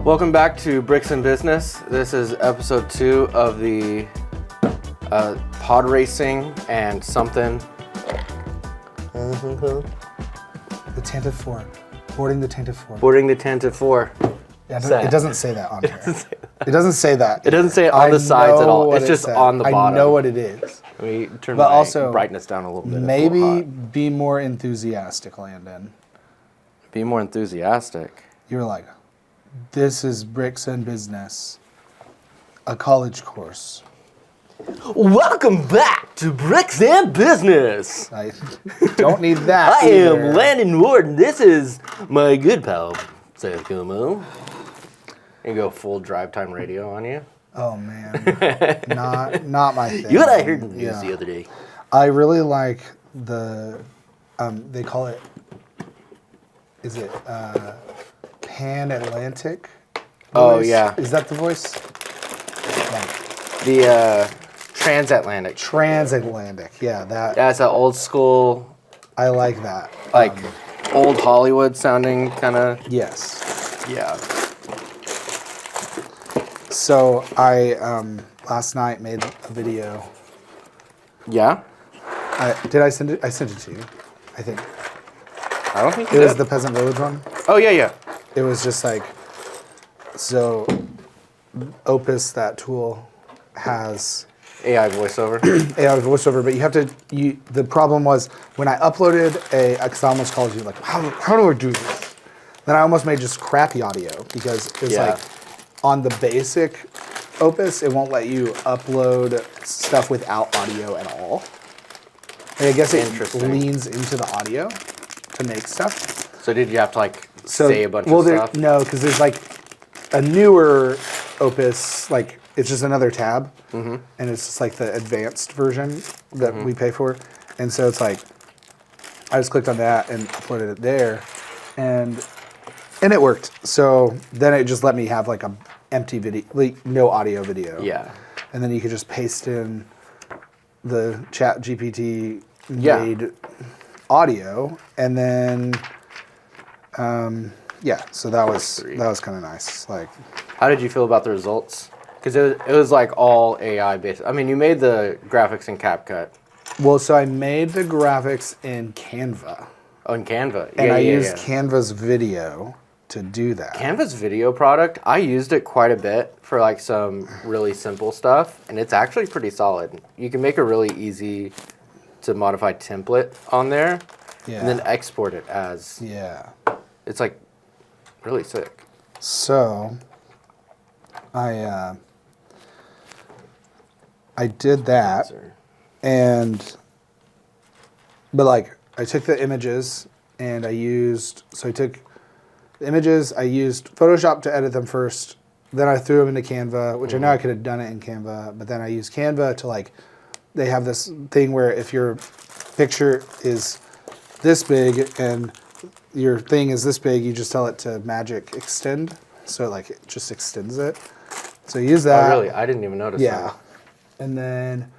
Welcome back to Bricks in Business. This is episode 2 of the pod racing and something. The Tantive 4. Boarding the Tantive 4. Boarding the Tantive 4. Yeah, it doesn't say that on here. It doesn't say that. It doesn't say it on the sides at all. It's just on the bottom. I know what it is. Let me turn But my also, brightness down a little bit. Maybe be more enthusiastic, Landon. Be more enthusiastic. You're like, this is Bricks and Business, a college course. Welcome back to Bricks and Business. I don't need that. I am Landon Ward. This is my good pal, Seth Como. You go full drive time radio on you. Oh man, not my thing. You and I heard the news the other day. I really like the, they call it, is it Pan-Atlantic voice? Oh yeah. Is that the voice? Like, the transatlantic. Transatlantic, yeah, that. Yeah, it's an old school, I like that. like old Hollywood sounding kind of. Yes. Yeah. So I last night made a video. Yeah? Did I send it? I sent it to you, I think. I don't think It was the Peasant Village one. Oh, yeah. It was just like, so Opus, that tool, has AI voiceover. AI voiceover, but you have to, the problem was when I uploaded because I almost called you like, how do I do this? Then I almost made just crappy audio because it's like on the basic Opus, it won't let you upload stuff without audio at all. And I guess it leans into the audio to make stuff. So did you have to like say a bunch of stuff? No, because there's like a newer Opus, like it's just another tab, and it's just like the advanced version that we pay for. And so it's like, I just clicked on that and uploaded it there, and it worked. So then it just let me have like a empty video, like no audio video. Yeah. And then you could just paste in the Chat GPT made audio, and then so that was kind of nice. Like, How did you feel about the results? Because it was like all AI based. I mean, you made the graphics in CapCut. well, so I made the graphics in Canva, Oh, in Canva. and I used Canva's video to do that. Canva's video product, I used it quite a bit for like some really simple stuff, and it's actually pretty solid. You can make a really easy to modify template on there, and then export it as. Yeah. It's like really sick. So I did that, but like I took the images and I used Photoshop to edit them first. Then I threw them into Canva, which I know I could have done it in Canva, but then I used Canva to like, they have this thing where if your picture is this big and your thing is this big, you just tell it to magic extend. So like it just extends it. So use that. Oh really? I didn't even notice that. And then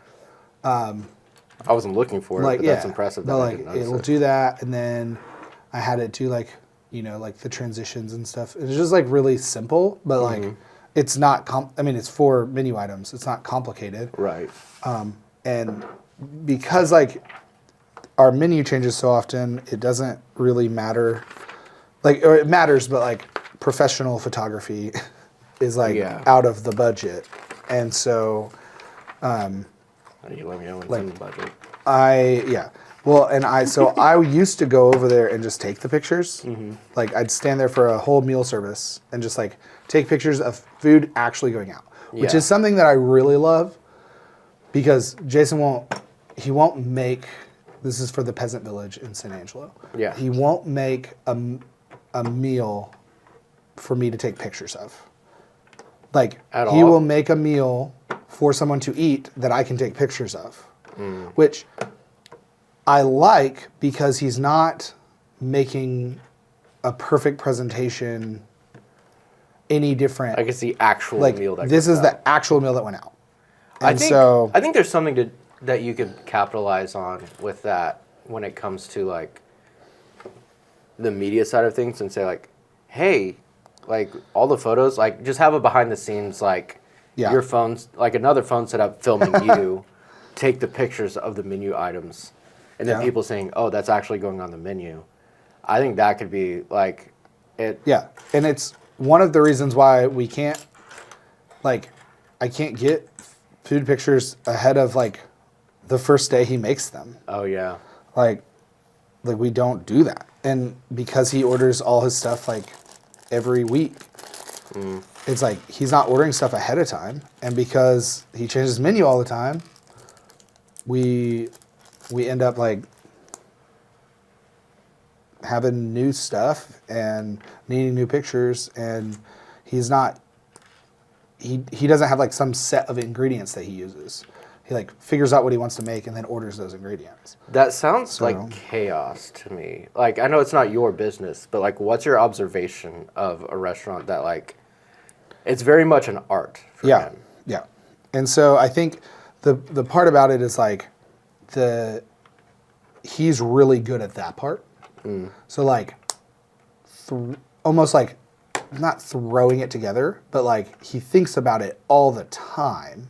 I wasn't looking for it, but that's impressive that I didn't notice it'll do that, and then I had it do like, like the transitions and stuff. It's just like really simple, but like it's not it's for menu items. It's not complicated. Right. And because like our menu changes so often, it doesn't really matter. Like, or it matters, but like professional photography is like out of the budget, and so. You let me know when it's in the budget. I used to go over there and just take the pictures. Like I'd stand there for a whole meal service and just like take pictures of food actually going out, which is something that I really love, because Jason won't make, this is for the Peasant Village in San Angelo. Yeah. He won't make a meal for me to take pictures of. Like he will make a meal for someone to eat that I can take pictures of, which I like, because he's not making a perfect presentation any different. Like it's the actual meal that this is the actual meal that went out. And I think there's something that you could capitalize on with that when it comes to like the media side of things, and say like, hey, like all the photos, like just have a behind the scenes, like your phone's, like another phone set up filming you, take the pictures of the menu items, and then people saying, oh, that's actually going on the menu. I think that could be like it. Yeah, and it's one of the reasons why we can't, like, I can't get food pictures ahead of like the first day he makes them. Oh yeah. Like we don't do that. And because he orders all his stuff like every week, it's like he's not ordering stuff ahead of time. And because he changes his menu all the time, we end up like having new stuff and needing new pictures, and he's not he doesn't have like some set of ingredients that he uses. He like figures out what he wants to make and then orders those ingredients. That sounds like chaos to me. Like, I know it's not your business, but like, what's your observation of a restaurant that like, it's very much an art for him? Yeah. And so I think the part about it is like he's really good at that part. So like almost like not throwing it together, but like he thinks about it all the time.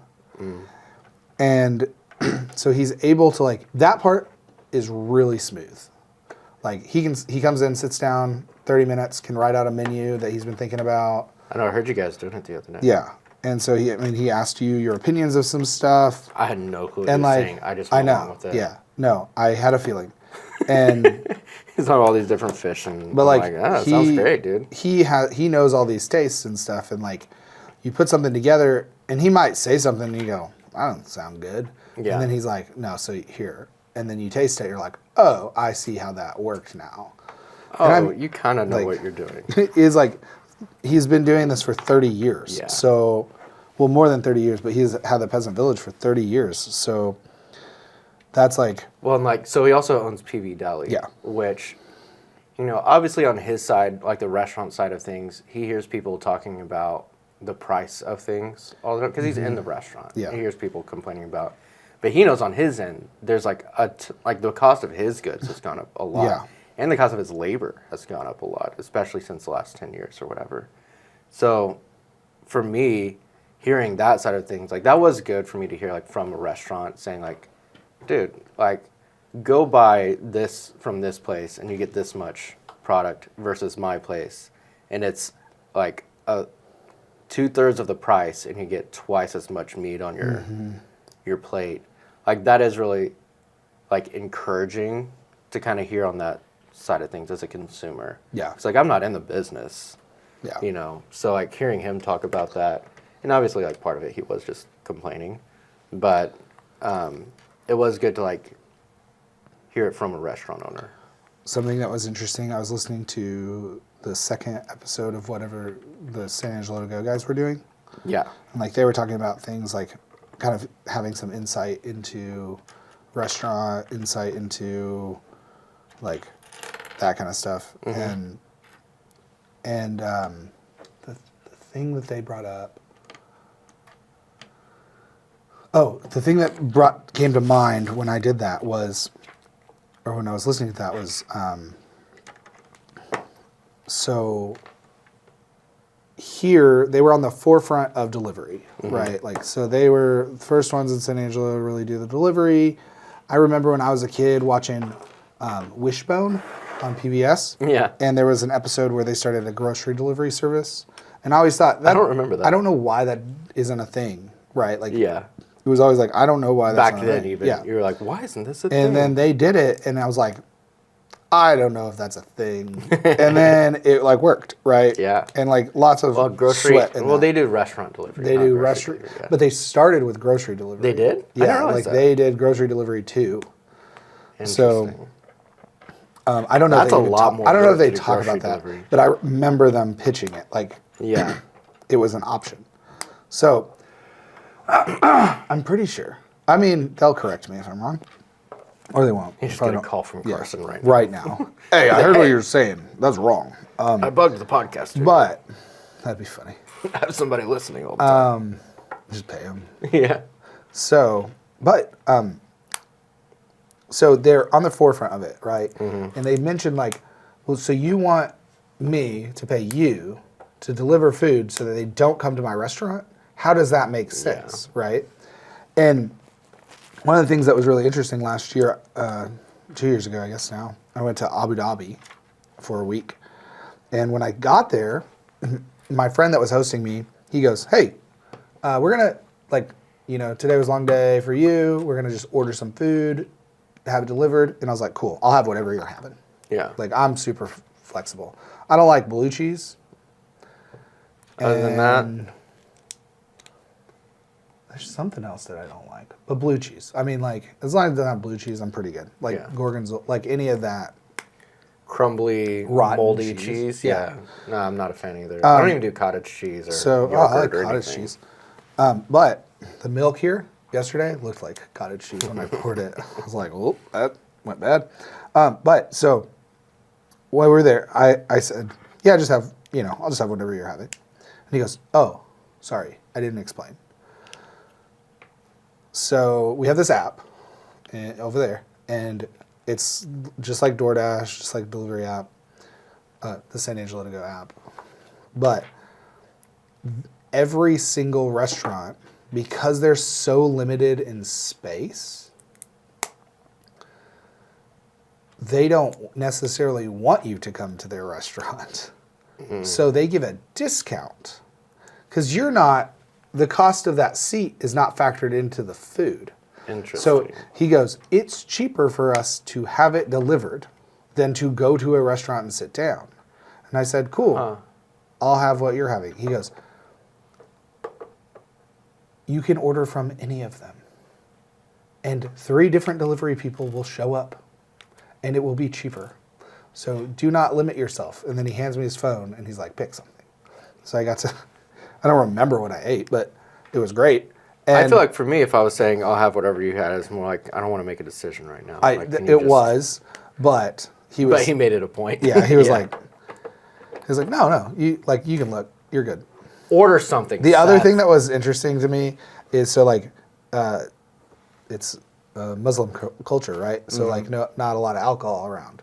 And so he's able to like, that part is really smooth. Like he comes in, sits down, 30 minutes, can write out a menu that he's been thinking about. I know, I heard you guys doing it the other night. Yeah. And so he asked you your opinions of some stuff. I had no clue what and he was like, saying. I just went along with it. Yeah. No, I had a feeling. And he's on all these different fish, and but like, that sounds great, dude. He knows all these tastes and stuff, and like you put something together and he might say something and you go, I don't sound good. Yeah. And then he's like, no, so here. And then you taste it, you're like, oh, I see how that worked now. Oh, you kind of know what you're doing. It's like, he's been doing this for 30 years. Yeah. So, well, more than 30 years, but he's had the Peasant Village for 30 years. So that's like... Well, and like, so he also owns PV Deli. Yeah. Which, you know, obviously on his side, like the restaurant side of things, he hears people talking about the price of things all the time because he's in the restaurant. Yeah. He hears people complaining about, but he knows on his end there's like like the cost of his goods has gone up a lot. Yeah. And the cost of his labor has gone up a lot, especially since the last 10 years or whatever. So for me, hearing that side of things, like that was good for me to hear like from a restaurant saying like, dude, like go buy this from this place and you get this much product versus my place. And it's like a 2/3 of the price and you get twice as much meat on your plate. Like that is really like encouraging to kind of hear on that side of things as a consumer. Yeah. It's like I'm not in the business. Yeah. You know. So like hearing him talk about that, and obviously like part of it he was just complaining. But it was good to like hear it from a restaurant owner. Something that was interesting, I was listening to the second episode of whatever the San Angelo Go guys were doing. Yeah. And like they were talking about things like kind of having some insight into restaurant, insight into like that kind of stuff. And the thing that they brought up, the thing that came to mind when I did that was, or when I was listening to that was, so here they were on the forefront of delivery, right? Like, so they were the first ones in San Angelo to really do the delivery. I remember when I was a kid watching Wishbone on PBS. Yeah. And there was an episode where they started a grocery delivery service. And I always thought, I don't remember that. I don't know why that isn't a thing, right? Like, yeah. It was always like, I don't know why that's not a thing. Back then even, you were like, why isn't this a thing? And then they did it, and I was like, I don't know if that's a thing. And then it like worked, right? Yeah. And like lots of sweat in that. They do restaurant delivery. They do restaurant, but they started with grocery delivery. They did? Yeah, like they did grocery delivery too. So I don't know. That's a lot more. I don't know if they talk about that, but I remember them pitching it like, yeah, it was an option. So I'm pretty sure. I mean, they'll correct me if I'm wrong. Or they won't. He's going to call from Carson right now. Right now. Hey, I heard what you're saying. That's wrong. I bugged the podcast. But that'd be funny. Have somebody listening all the time. Just pay them. Yeah. So, but so they're on the forefront of it, right? And they mentioned like, well, so you want me to pay you to deliver food so that they don't come to my restaurant, how does that make sense, right? And one of the things that was really interesting last year, 2 years ago, I guess now, I went to Abu Dhabi for a week. And when I got there, my friend that was hosting me, he goes, hey, we're going to, like, you know, today was a long day for you. We're going to just order some food, have it delivered. And I was like, cool, I'll have whatever you're having. Yeah. Like, I'm super flexible. I don't like blue cheese. Other than that, there's something else that I don't like. But blue cheese. I mean, like, as long as they don't have blue cheese, I'm pretty good. Like, gorgonzola, like any of that. Crumbly, rotten moldy cheese. Yeah. No, I'm not a fan either. I don't even do cottage cheese or yogurt I like or cottage anything. cheese. But the milk here yesterday looked like cottage cheese when I poured it. I was like, oh, that went bad. But so while we were there, I said, yeah, just have, you know, I'll just have whatever you're having. And he goes, oh, sorry, I didn't explain. So we have this app over there, and it's just like DoorDash, just like delivery app, the San Angelo to Go app. But every single restaurant, because they're so limited in space, they don't necessarily want you to come to their restaurant. Mm-hmm. So they give a discount because the cost of that seat is not factored into the food. Interesting. So he goes, it's cheaper for us to have it delivered than to go to a restaurant and sit down. And I said, cool, I'll have what you're having. He goes, you can order from any of them. And 3 different delivery people will show up. And it will be cheaper. So do not limit yourself. And then he hands me his phone and he's like, pick something. So I don't remember what I ate, but it was great. And I feel like for me, if I was saying I'll have whatever you had, it's more like I don't want to make a decision right now. but he was. But he made it a point. Yeah, he was like, no, you can look, you're good. Order something. The other thing that was interesting to me is it's Muslim culture, right? So not a lot of alcohol around.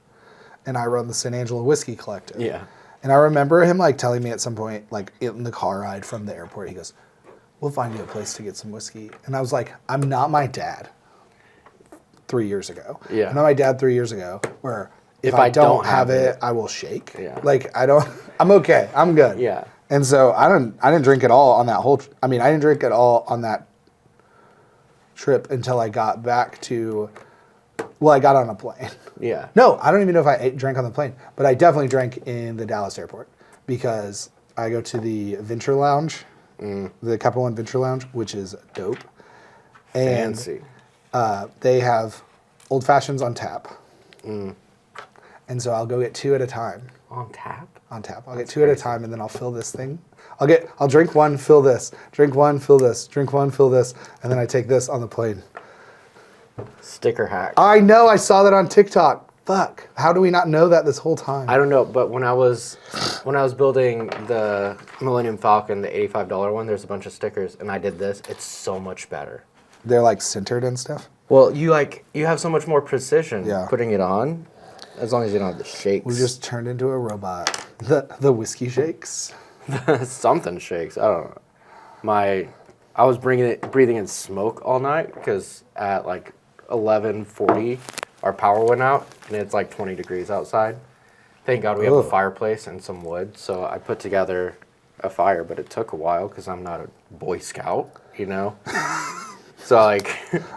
And I run the San Angelo Whiskey Collective. Yeah. And I remember him telling me at some point, in the car ride from the airport, he goes, we'll find you a place to get some whiskey. And I was like, I'm not my dad 3 years ago. Yeah. I'm not my dad 3 years ago where if I don't have it, I will shake. Yeah. I'm okay. I'm good. Yeah. And so I didn't drink at all on that I didn't drink at all on that trip until I got back to, I got on a plane. Yeah. No, I don't even know if I drank on the plane, but I definitely drank in the Dallas airport because I go to the Venture Lounge, the Capital One Venture Lounge, which is dope. And Fancy. They have old fashions on tap. And so I'll go get 2 at a time. On tap? On tap. I'll get 2 at a time, and then I'll fill this thing. I'll drink one, fill this, drink one, fill this, drink one, fill this, and then I take this on the plane. Sticker hack. I know, I saw that on TikTok. Fuck. How do we not know that this whole time? I don't know, but when I was building the Millennium Falcon, the $85 one, there's a bunch of stickers, and I did this. It's so much better. They're centered and stuff? Well, you have so much more precision Yeah. putting it on, as long as you don't have the shakes. We just turned into a robot. The whiskey shakes. Something shakes. I don't know. I was breathing in smoke all night because at 11:40 our power went out and it's 20 degrees outside. Thank God we have a fireplace and some wood, so I put together a fire, but it took a while because I'm not a Boy Scout, you know. So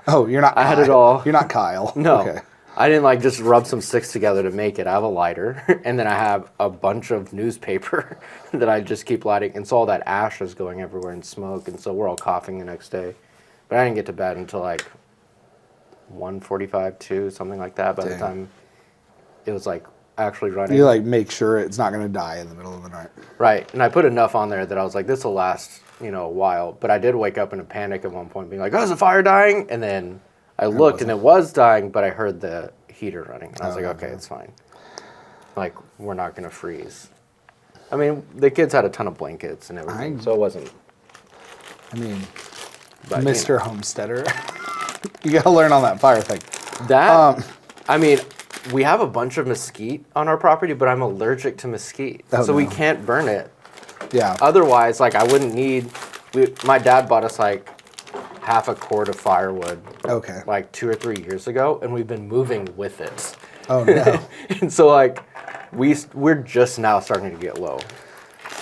oh, you're not. I had it all. You're not Kyle. No. Okay. I didn't just rub some sticks together to make it. I have a lighter, and then I have a bunch of newspaper that I just keep lighting. And so all that ash is going everywhere in smoke, and so we're all coughing the next day. But I didn't get to bed until 1:45, 2, something like that. By the time it was actually running. You make sure it's not going to die in the middle of the night. Right, and I put enough on there that I was like, this will last, a while. But I did wake up in a panic at one point, being like, oh, is the fire dying? And then I looked and it was dying, but I heard the heater running. And I was okay, it's fine. We're not going to freeze. I mean, the kids had a ton of blankets and everything, so it wasn't. But, Mr. Homesteader, you got to learn on that fire thing. We have a bunch of mesquite on our property, but I'm allergic to mesquite. So we can't burn it. Yeah. Otherwise, like I wouldn't need. My dad bought us like half a cord of firewood. Okay. Like 2 or 3 years ago, and we've been moving with it. Oh no. And so like we're just now starting to get low.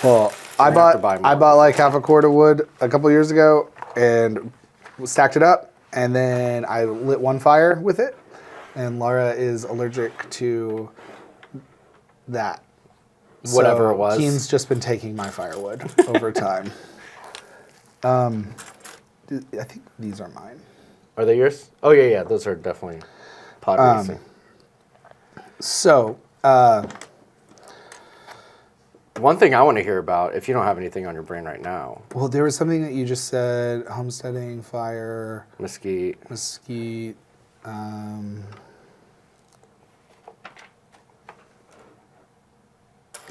Well, I bought like half a cord of wood a couple years ago and stacked it up, and then I lit one fire with it. And Laura is allergic to that. Whatever it was. Keen's just been taking my firewood over time. I think these are mine. Are they yours? Oh yeah, those are definitely pot racing. So, one thing I want to hear about, if you don't have anything on your brain right now. well, there was something that you just said: homesteading, fire, Mesquite.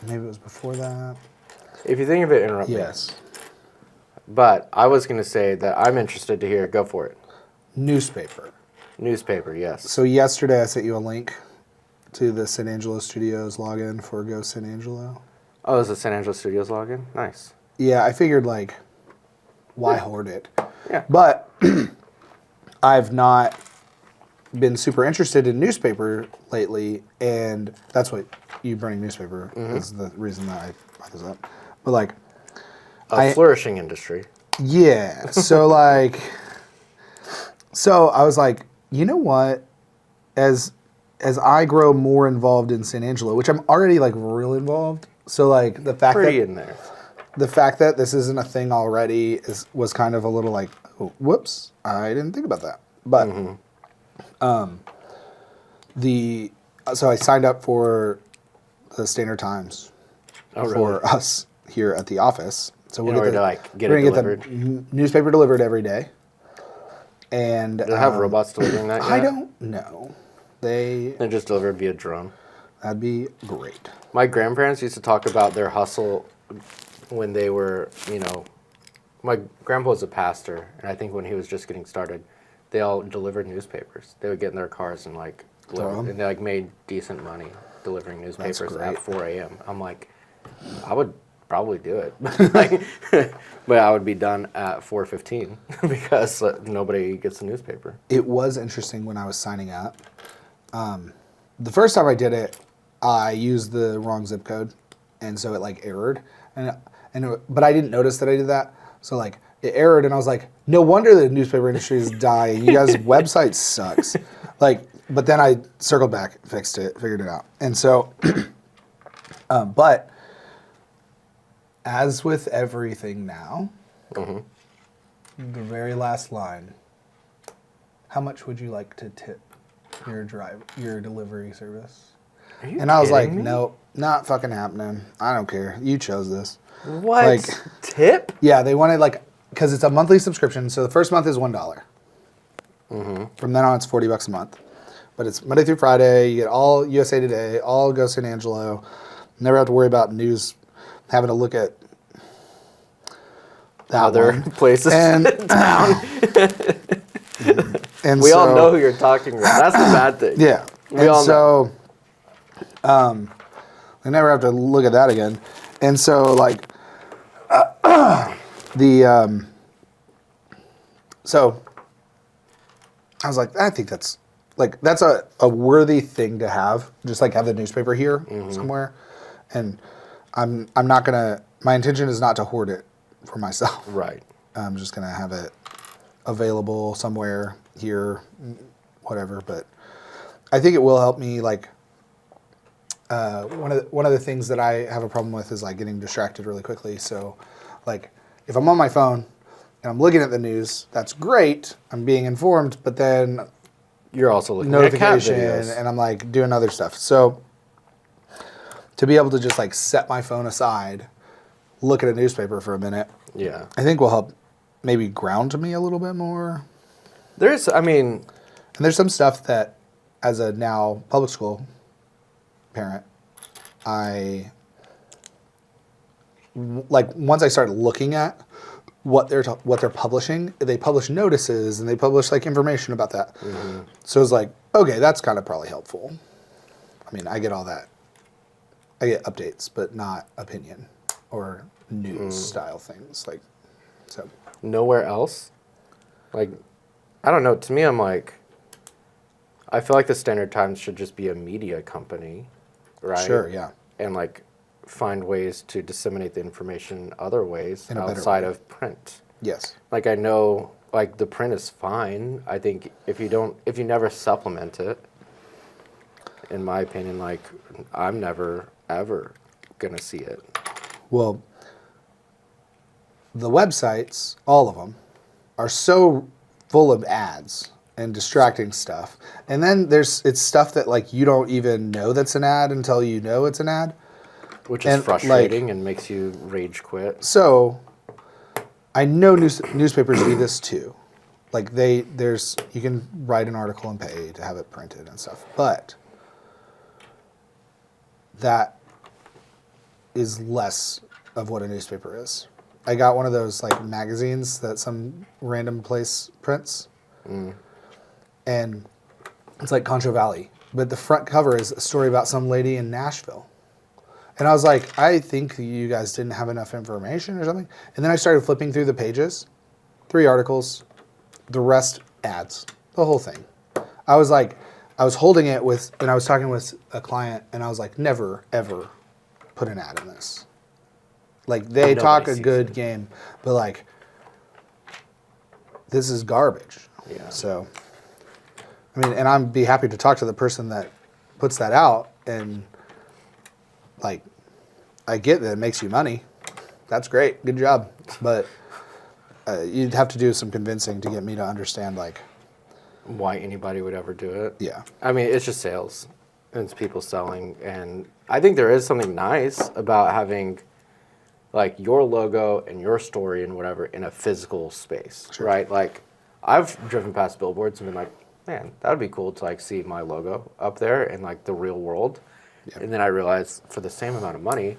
Maybe it was before that. If you think of it, interrupt me. Yes. But I was going to say that I'm interested to hear. Go for it. Newspaper. Newspaper, yes. So yesterday I sent you a link to the San Angelo Studios login for Go San Angelo. Oh, is the San Angelo Studios login? Nice. Yeah, I figured like, why hoard it? Yeah. But I've not been super interested in newspaper lately, and that's what you burning newspaper is the reason that I brought this up. But like, A flourishing industry. yeah. So like, so I was like, you know what? As I grow more involved in San Angelo, which I'm already like real involved. So like the fact Pretty that in there. the fact that this isn't a thing already was kind of a little like, oh, whoops, I didn't think about that. But so I signed up for the Standard Times for us here at the office. So we'll get it delivered. The newspaper delivered every day. And Do they have robots delivering that yet? I don't know. They just deliver it via drone. That'd be great. My grandparents used to talk about their hustle when they were, my grandpa was a pastor, and I think when he was just getting started, they all delivered newspapers. They would get in their cars and like deliver, and they like made decent money delivering newspapers at 4 a.m. I'm like, I would probably do it, but I would be done at 4:15 because nobody gets a newspaper. It was interesting when I was signing up. The first time I did it, I used the wrong zip code, and so it like errored, but I didn't notice that I did that. So like it errored, and I was like, no wonder the newspaper industry is dying. You guys' website sucks. Like, but then I circled back, fixed it, figured it out, and so, but as with everything now, the very last line. How much would you like to tip your delivery service? And I was like, me? nope, not fucking happening. I don't care. You chose this. What? Like, tip? Yeah, they wanted because it's a monthly subscription, so the first month is $1. From then on, it's $40 a month. But it's Monday through Friday. You get all USA Today, all Go San Angelo. Never have to worry about news, having to look at that other places and down. And we all know who you're talking about. That's the bad thing. Yeah. We all know. I never have to look at that again. And so like so I was like, I think that's a worthy thing to have. Just like have the newspaper here somewhere. And I'm not gonna, my intention is not to hoard it for myself. Right. I'm just gonna have it available somewhere here, whatever. But I think it will help me. Like one of the things that I have a problem with is like getting distracted really quickly. So, like if I'm on my phone and I'm looking at the news, that's great. I'm being informed, but then you're also looking notification, at cat videos. and I'm like doing other stuff. So to be able to just like set my phone aside, look at a newspaper for a minute, yeah, I think will help maybe ground me a little bit more. And there's some stuff that, as a now public school parent, once I started looking at what they're publishing, they publish notices and they publish like information about that. So it's like, okay, that's kind of probably helpful. I mean, I get all that. I get updates, but not opinion or news style things. Like, so. Nowhere else? Like, I don't know. To me, I'm like, I feel like the Standard Times should just be a media company, right? Sure, yeah. And like find ways to disseminate the information other ways In a better outside way. of print. Yes. Like I know like the print is fine. I think if you never supplement it, in my opinion, like I'm never ever gonna see it. Well, the websites, all of them, are so full of ads and distracting stuff. And then it's stuff that like you don't even know that's an ad until you know it's an ad. Which is frustrating and makes you rage quit. So I know newspapers do this too. Like you can write an article and pay to have it printed and stuff. But that is less of what a newspaper is. I got one of those like magazines that some random place prints. And it's like Concho Valley. But the front cover is a story about some lady in Nashville. And I was like, I think you guys didn't have enough information or something. And then I started flipping through the pages. 3 articles. The rest ads. The whole thing. I was holding it and I was talking with a client and I was like, never, ever put an ad in this. Like, they talk a good game, but like, this is garbage. Yeah. So, I mean, and I'd be happy to talk to the person that puts that out and like, I get that it makes you money. That's great. Good job. But you'd have to do some convincing to get me to understand like why anybody would ever do it. Yeah. I mean, it's just sales. It's people selling. And I think there is something nice about having like your logo and your story and whatever in a physical space, Sure. right? Like I've driven past billboards and been like, man, that would be cool to like see my logo up there in like the real world. Yeah. And then I realized for the same amount of money,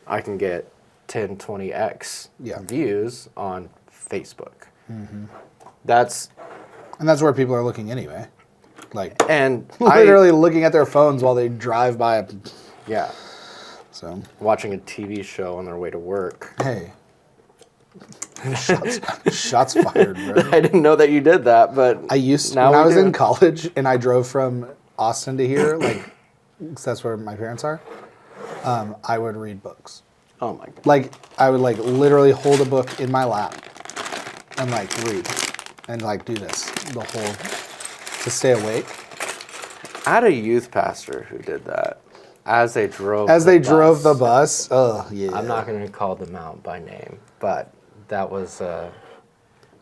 I can get 10, 20x views on Facebook. Mm-hmm. That's where people are looking anyway. Like, and literally looking at their phones while they drive by a... Yeah. So. Watching a TV show on their way to work. Hey. Shots fired, bro. I didn't know that you did that, but when I was in college and I drove from Austin to here, like, 'cause that's where my parents are, I would read books. Oh my God. Like, I would like literally hold a book in my lap and like read and like do this the whole, to stay awake. I had a youth pastor who did that as they drove the bus. Oh, yeah. I'm not going to call them out by name, but that was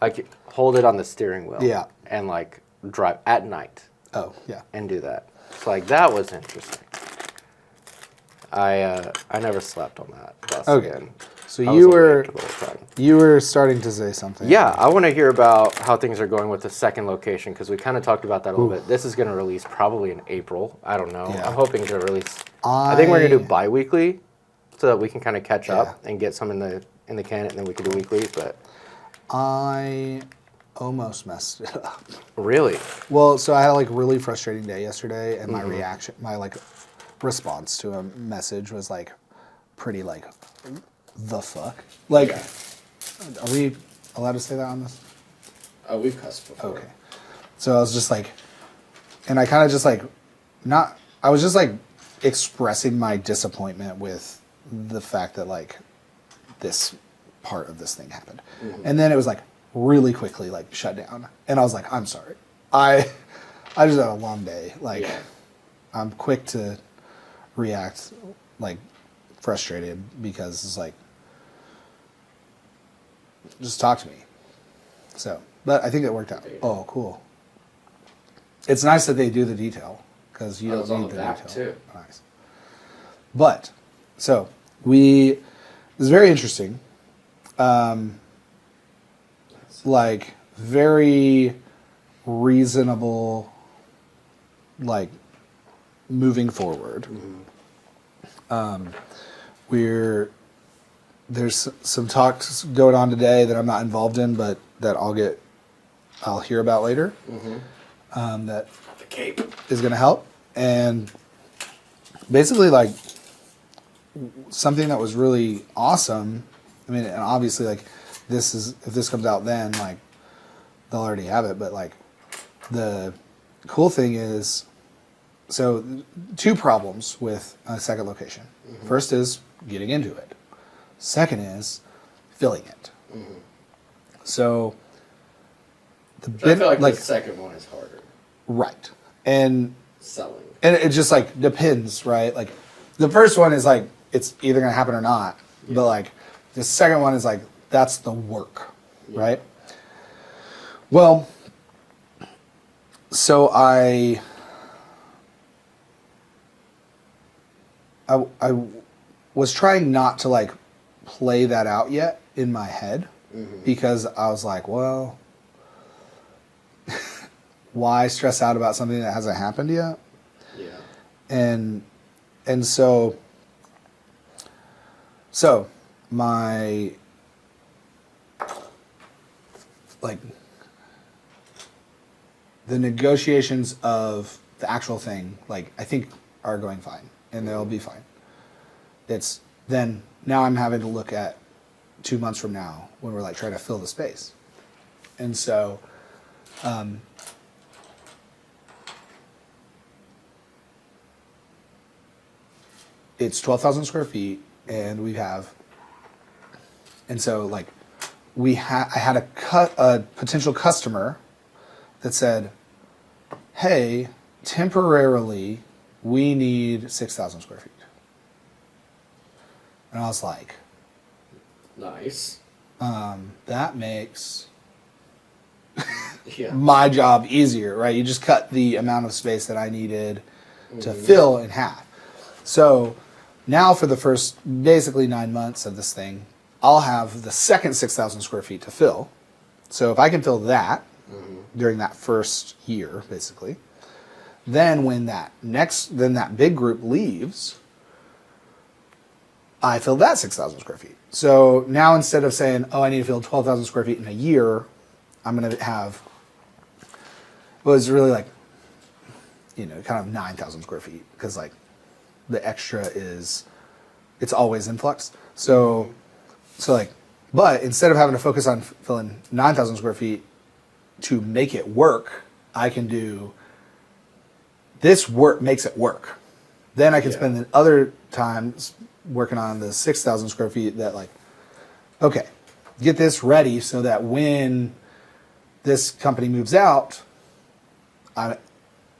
like hold it on the steering wheel. Yeah. And like drive at night. Oh, yeah. And do that. So like that was interesting. I never slept on that bus again. So you were starting to say something. Yeah, I want to hear about how things are going with the second location because we kind of talked about that a little bit. This is going to release probably in April. I don't know. Yeah. I'm hoping to release. I think we're going to do bi-weekly so that we can kind of catch up and get some in the can, and then we can do weekly. But I almost messed it up. Really? Well, so I had a like really frustrating day yesterday, and my like response to a message was like pretty like the fuck. Like, are we allowed to say that on this? Oh, we've cussed before. Okay. So I was just like, and I kind of just like, I was just like expressing my disappointment with the fact that like this part of this thing happened. Mm-hmm. And then it was like really quickly like shut down. And I was like, I'm sorry. I just had a long day. Like, I'm quick to react like frustrated because it's like, just talk to me. So, but I think it worked out. Oh, cool. It's nice that they do the detail because you don't need the detail. Too. Nice. But, so this is very interesting. Like very reasonable, like moving forward. Mm-hmm. There's some talks going on today that I'm not involved in, but that I'll hear about later. Mm-hmm. That the cape is going to help, and basically like something that was really awesome I mean, and obviously, like, if this comes out then, like, they'll already have it. But, like, the cool thing is, so 2 problems with a second location. Mm-hmm. First is getting into it. Second is filling it. Mm-hmm. So, I feel like the second one is harder. Right. And selling. And it just, like, depends, right? Like, the first one is, like, it's either going to happen or not. Yeah. But, like, the second one is, like, that's the work, right? Well, so I was trying not to, like, play that out yet in my head, because I was like, well, why stress out about something that hasn't happened yet? Yeah. And so my, like, the negotiations of the actual thing, like, I think are going fine, and they'll be fine. It's then, now I'm having to look at 2 months from now when we're, like, trying to fill the space. And so, it's 12,000 square feet, and so, like, I had a potential customer that said, hey, temporarily, we need 6,000 square feet. And I was like, nice. That makes my job easier, right? You just cut the amount of space that I needed to fill in half. So now for the first basically 9 months of this thing, I'll have the second 6,000 square feet to fill. So if I can fill that during that first year, basically, then when that big group leaves, I filled that 6,000 square feet. So now instead of saying, oh, I need to fill 12,000 square feet in a year, I'm going to have, well, it's really like, kind of 9,000 square feet, because, like, the extra it's always in flux. So like, but instead of having to focus on filling 9,000 square feet to make it work, I can do this work makes it work. Then I can spend the other times working on the 6,000 square feet that, like, okay, get this ready so that when this company moves out, I've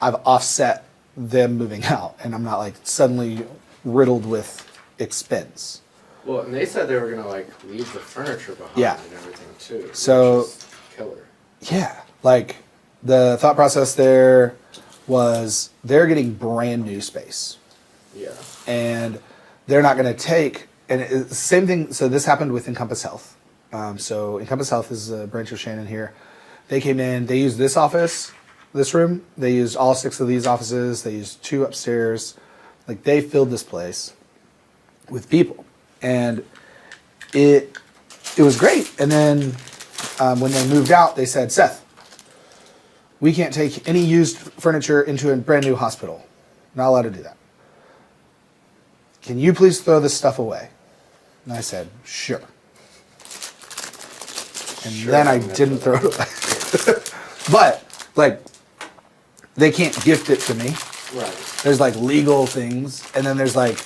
offset them moving out, and I'm not, like, suddenly riddled with expense. Well, and they said they were gonna, like, leave the furniture behind and everything too. So, which is killer. Yeah, like, the thought process there was they're getting brand new space. Yeah. And they're not going to take, and it's the same thing. So this happened with Encompass Health. So Encompass Health is a branch of Shannon here. They came in, they used this office, this room. They used all 6 of these offices. They used 2 upstairs. Like, they filled this place with people. And it was great. And then when they moved out, they said, Seth, we can't take any used furniture into a brand new hospital. Not allowed to do that. Can you please throw this stuff away? And I said, sure. And then I didn't throw it away. But, like, they can't gift it to me. Right. There's, like, legal things, and then there's, like,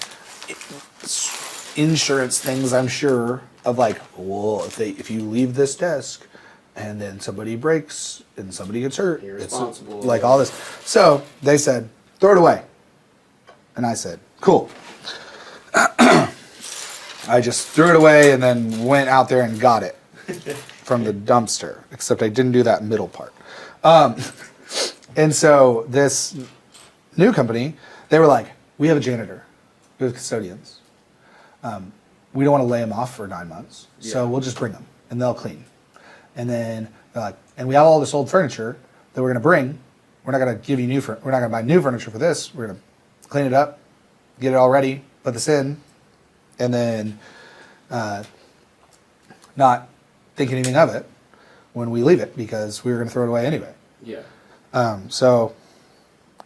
insurance things, I'm sure, of, like, well, if you leave this desk and then somebody breaks and somebody gets hurt, you're responsible. It's like all this. So they said, throw it away. And I said, cool. I just threw it away and then went out there and got it from the dumpster, except I didn't do that middle part. And so this new company, they were like, we have a janitor, we have custodians. We don't want to lay them off for 9 months, so we'll just bring them and they'll clean. And then they're like, and we have all this old furniture that we're going to bring. We're not going to give you we're not going to buy new furniture for this. We're going to clean it up, get it all ready, put this in, and then not think anything of it when we leave it, because we were going to throw it away anyway. Yeah. So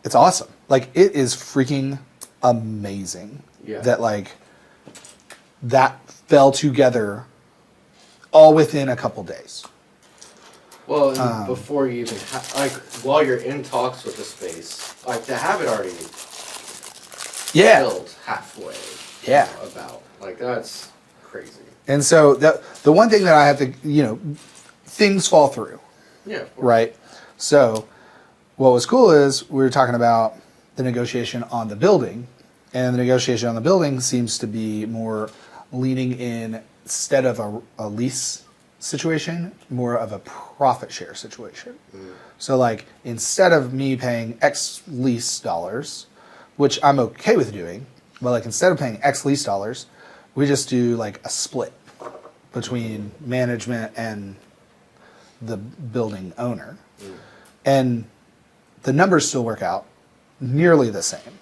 it's awesome. Like, it is freaking amazing that, like, that fell together all within a couple days. Well, and before you even like while you're in talks with the space, like to have it already built halfway. Yeah. About like that's crazy. And so the one thing that I have to, things fall through. Yeah. Right. So what was cool is we were talking about the negotiation on the building, and the negotiation on the building seems to be more leaning in, instead of a lease situation, more of a profit share situation. So like instead of me paying X lease dollars, which I'm okay with doing, but like instead of paying X lease dollars, we just do like a split between management and the building owner. And the numbers still work out nearly the same.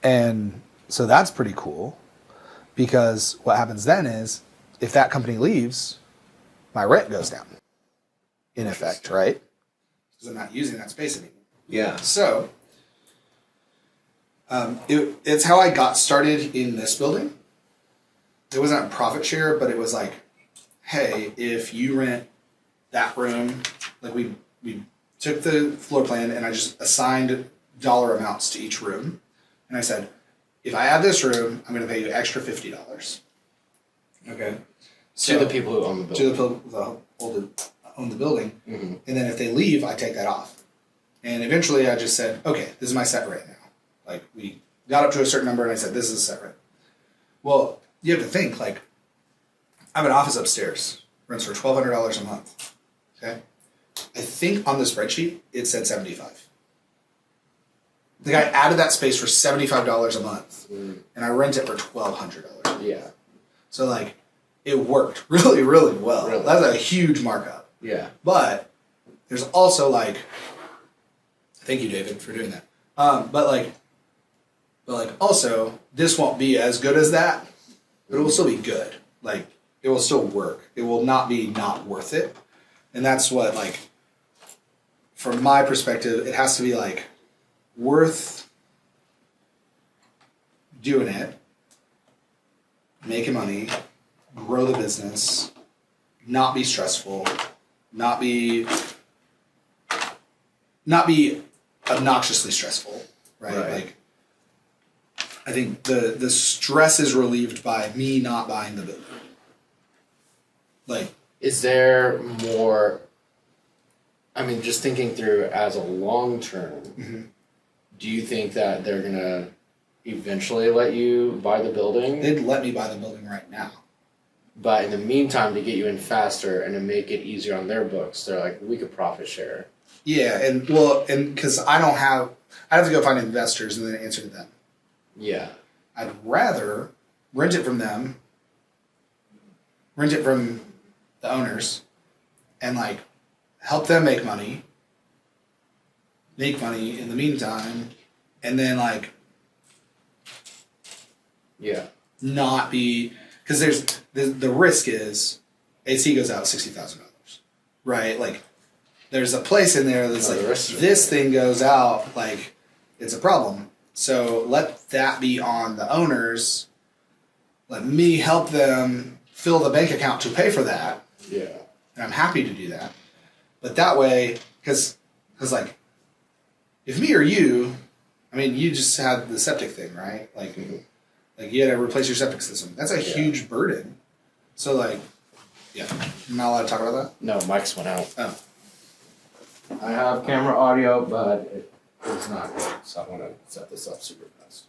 And so that's pretty cool, because what happens then is if that company leaves, my rent goes down in effect, right? Because I'm not using that space anymore. Yeah. So it's how I got started in this building. It wasn't a profit share, but it was like, hey, if you rent that room, like we took the floor plan and I just assigned dollar amounts to each room. And I said, if I add this room, I'm going to pay you extra $50. Okay. To the people who own the building. To the people who own the building. Mm-hmm. And then if they leave, I take that off. And eventually I just said, okay, this is my set rate now. Like we got up to a certain number and I said, this is a set rate. Well, you have to think, like, I have an office upstairs, rents for $1,200 a month. Okay. I think on the spreadsheet it said $75. The guy added that space for $75 a month, and I rent it for $1,200. Yeah. So like, it worked really, really well. Really? That's a huge markup. Yeah. But there's also like, thank you, David, for doing that. But also, this won't be as good as that, but it will still be good. Like, it will still work. It will not be not worth it. And that's what, like, from my perspective, it has to be like worth doing it, making money, grow the business, not be stressful, not be obnoxiously stressful, right? Like, I think the stress is relieved by me not buying the building. Like, is there more? I mean, just thinking through as a long term, do you think that they're gonna eventually let you buy the building? They'd let me buy the building right now. But in the meantime, to get you in faster and to make it easier on their books, they're like, we could profit share. Yeah, and because I have to go find investors and then answer to them. Yeah. I'd rather rent it from them, rent it from the owners, and like help them make money in the meantime, and then like not be, because there's the risk is AC goes out $60,000, right? Like there's a place in there that's like this thing goes out, like it's a problem. So let that be on the owners. Let me help them fill the bank account to pay for that. Yeah. And I'm happy to do that. But that way, because like, if me or you, I mean, you just had the septic thing, right? Like, like you had to replace your septic system. That's a huge burden. So like, I'm not allowed to talk about that? No, mics went out. Oh. I have camera audio, but it's not good, so I want to set this up super fast.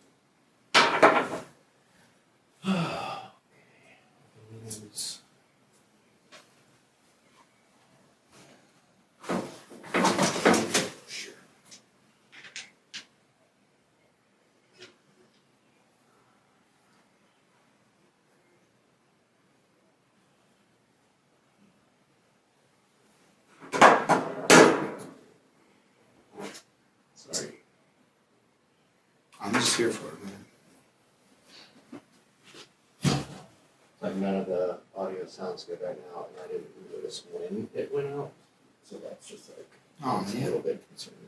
Sure. Sorry. I'm just here for it, man. Like none of the audio sounds good right now, and I didn't notice when it went out. So that's just like Oh, it's a man. little bit concerning.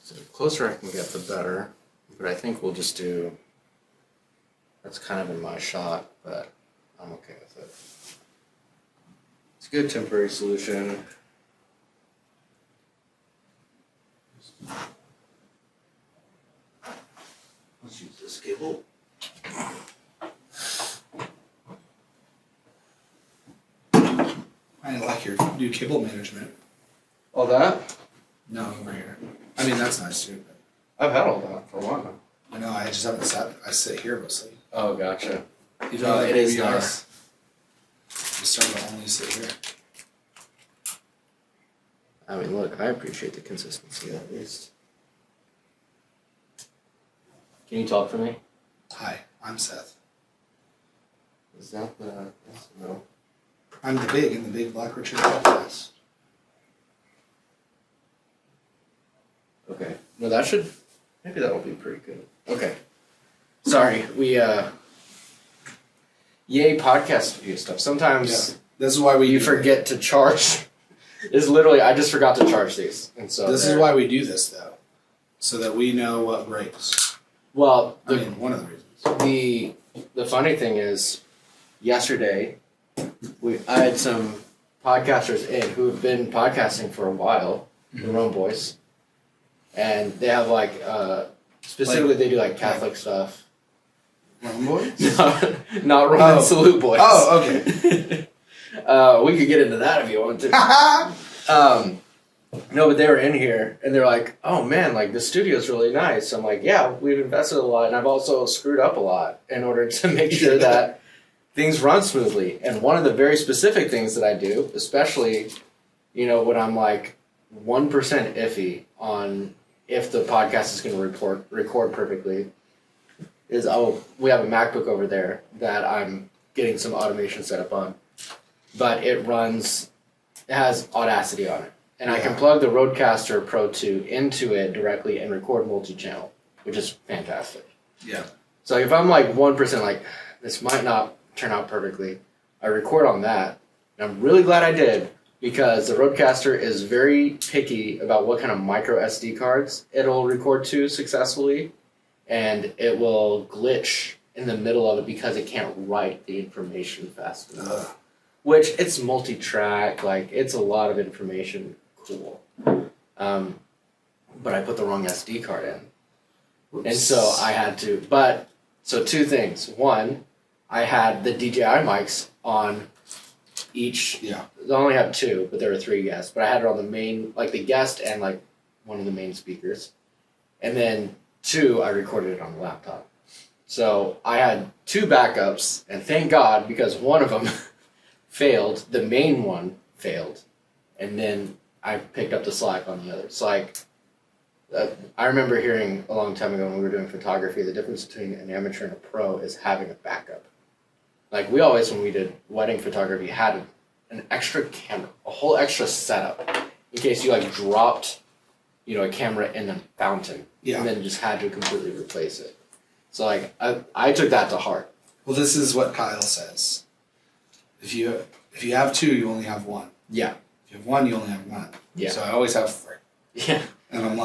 So the closer I can get, the better. But I think we'll just do, that's kind of in my shot, but I'm okay with it. It's a good temporary solution. Let's use this cable. I like your new cable management. All that? No, over here. I mean, that's nice too. But I've had all that for a while now. I know, I just haven't sat. I sit here mostly. Oh, gotcha. Even though It is nice. I'm starting to only sit here. I mean, look, I appreciate the consistency at least. Can you talk for me? Hi, I'm Seth. Is that the... No. I'm the big in the Big Black Richard podcast. Okay. No, that should... Maybe that'll be pretty good. Okay. Sorry, we, Yay, podcast studio stuff. Sometimes... Yeah. This is why you forget to charge. It's literally, I just forgot to charge these. And so this is why we do this, though. So that we know what breaks. Well, one of the reasons. The funny thing is, yesterday, I had some podcasters in who have been podcasting for a while, the Rome Boys, and they have specifically they do Catholic stuff. Rome Boys? No, not Roman Salute Boys. Oh, okay. We could get into that if you want to. No, but they were in here, and they're like, oh man, the studio's really nice. I'm like, yeah, we've invested a lot, and I've also screwed up a lot in order to make sure that things run smoothly. And one of the very specific things that I do, especially, when I'm 1% iffy on if the podcast is going to record perfectly, is we have a MacBook over there that I'm getting some automation set up on. But it has Audacity on it. And I can plug the Rodecaster Pro 2 into it directly and record multi-channel, which is fantastic. Yeah. So if I'm 1%, this might not turn out perfectly, I record on that. And I'm really glad I did, because the Rodecaster is very picky about what kind of micro SD cards it'll record to successfully. And it will glitch in the middle of it because it can't write the information fast enough. Which, it's multi-track, it's a lot of information. Cool. But I put the wrong SD card in. Oops. And so I had to, so two things. One, I had the DJI mics on each. Yeah. I only have two, but there were three guests. But I had it on the main, the guest and one of the main speakers. And then two, I recorded it on the laptop. So I had two backups, and thank God, because one of them failed, the main one failed, and then I picked up the slack on the other. So I remember hearing a long time ago when we were doing photography, the difference between an amateur and a pro is having a backup. We always, when we did wedding photography, had an extra camera, a whole extra setup, in case you dropped, a camera in a fountain, and then just had to completely replace it. So I took that to heart. Well, this is what Kyle says. If you have two, you only have one. Yeah. If you have one, you only have one. Yeah. So I always have three. Yeah. And I'm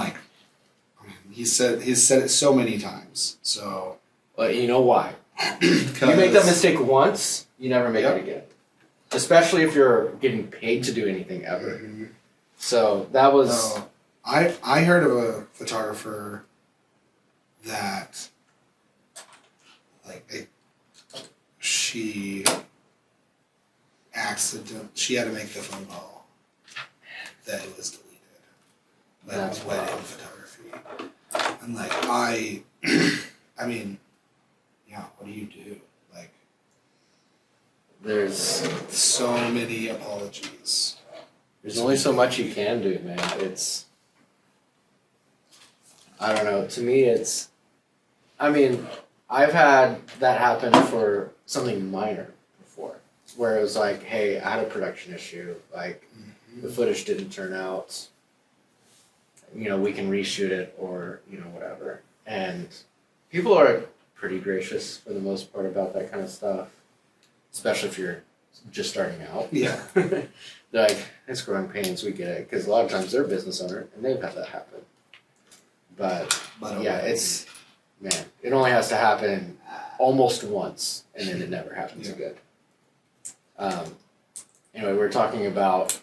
he's said it so many times. So. Well, you know why? You make that mistake once, you never make it again. Especially if you're getting paid to do anything ever. Mm-hmm. So that was. I heard of a photographer that she had to make the phone call that it was deleted. That was wedding photography. And I mean, yeah, what do you do? There's so many apologies. There's only so much you can do, man. I don't know. To me, I've had that happen for something minor before, where it was hey, I had a production issue, the footage didn't turn out, we can reshoot it, or, whatever. And people are pretty gracious for the most part about that kind of stuff, especially if you're just starting out. Yeah. They're it's growing pains, we get it, because a lot of times they're a business owner, and they've had that happen. But yeah, it only has to happen almost once, and then it never happens again. Anyway, we're talking about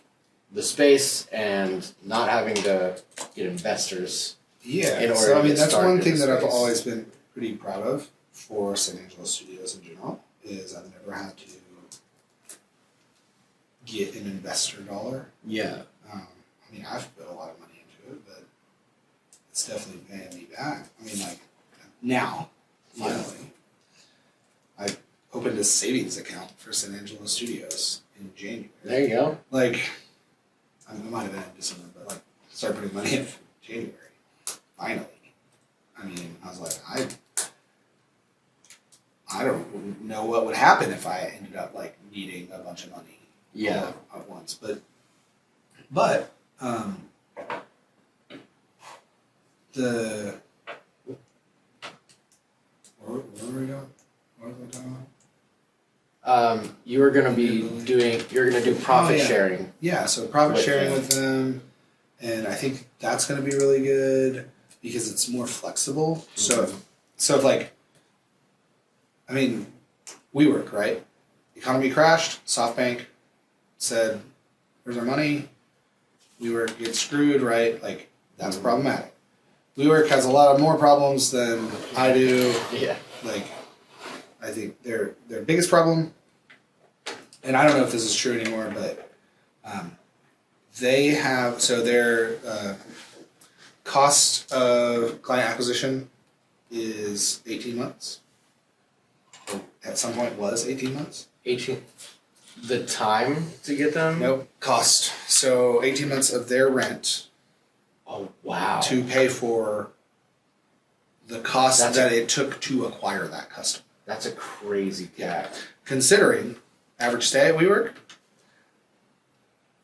the space and not having to get investors. Yeah, so I mean, that's one thing that I've always been pretty proud of for San Angelo Studios in general, is I've never had to get an investor dollar. Yeah. I mean, I've put a lot of money into it, but it's definitely paying me back. I mean, like, now, finally, I opened a savings account for San Angelo Studios in January. There you go. Like, I might have been in December, but like, started putting money in January. Finally. I mean, I was like, I don't know what would happen if I ended up like needing a bunch of money all at once. But the where were we going? What was I talking about? You were gonna you're gonna do profit sharing. Yeah, so profit sharing with them, and I think that's gonna be really good because it's more flexible. Mm-hmm. So if like, I mean, WeWork, right? Economy crashed. SoftBank said, "Here's our money." WeWork gets screwed, right? Like, that's problematic. WeWork has a lot of more problems than I do. Yeah. Like, I think their biggest problem, and I don't know if this is true anymore, but they have, so their cost of client acquisition is 18 months. Or at some point was 18 months. 18. The time to get them? Nope. Cost. So 18 months of their rent. Oh, wow. To pay for the cost that it took to acquire that customer. That's a crazy gap. Considering average stay at WeWork,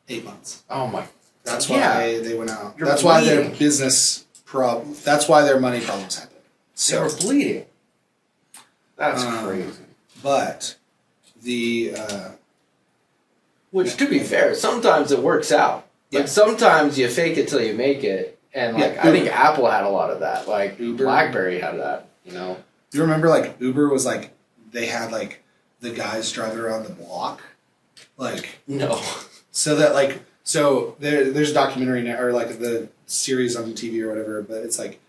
8 months. Oh my. That's why they went out. You're that's bleeding. why their business that's why their money problems happened. So they were bleeding. That's crazy. But the which, to be fair, sometimes it works out. Like, sometimes you fake it till you make it. And, like, I think Apple had a lot of that. Like, Uber. BlackBerry had that, you know? Do you remember, like, Uber was, like, they had, like, the guys driving around the block? Like... No. So that, like... So, there's a documentary now, or, like, the series on TV or whatever, but it's, like,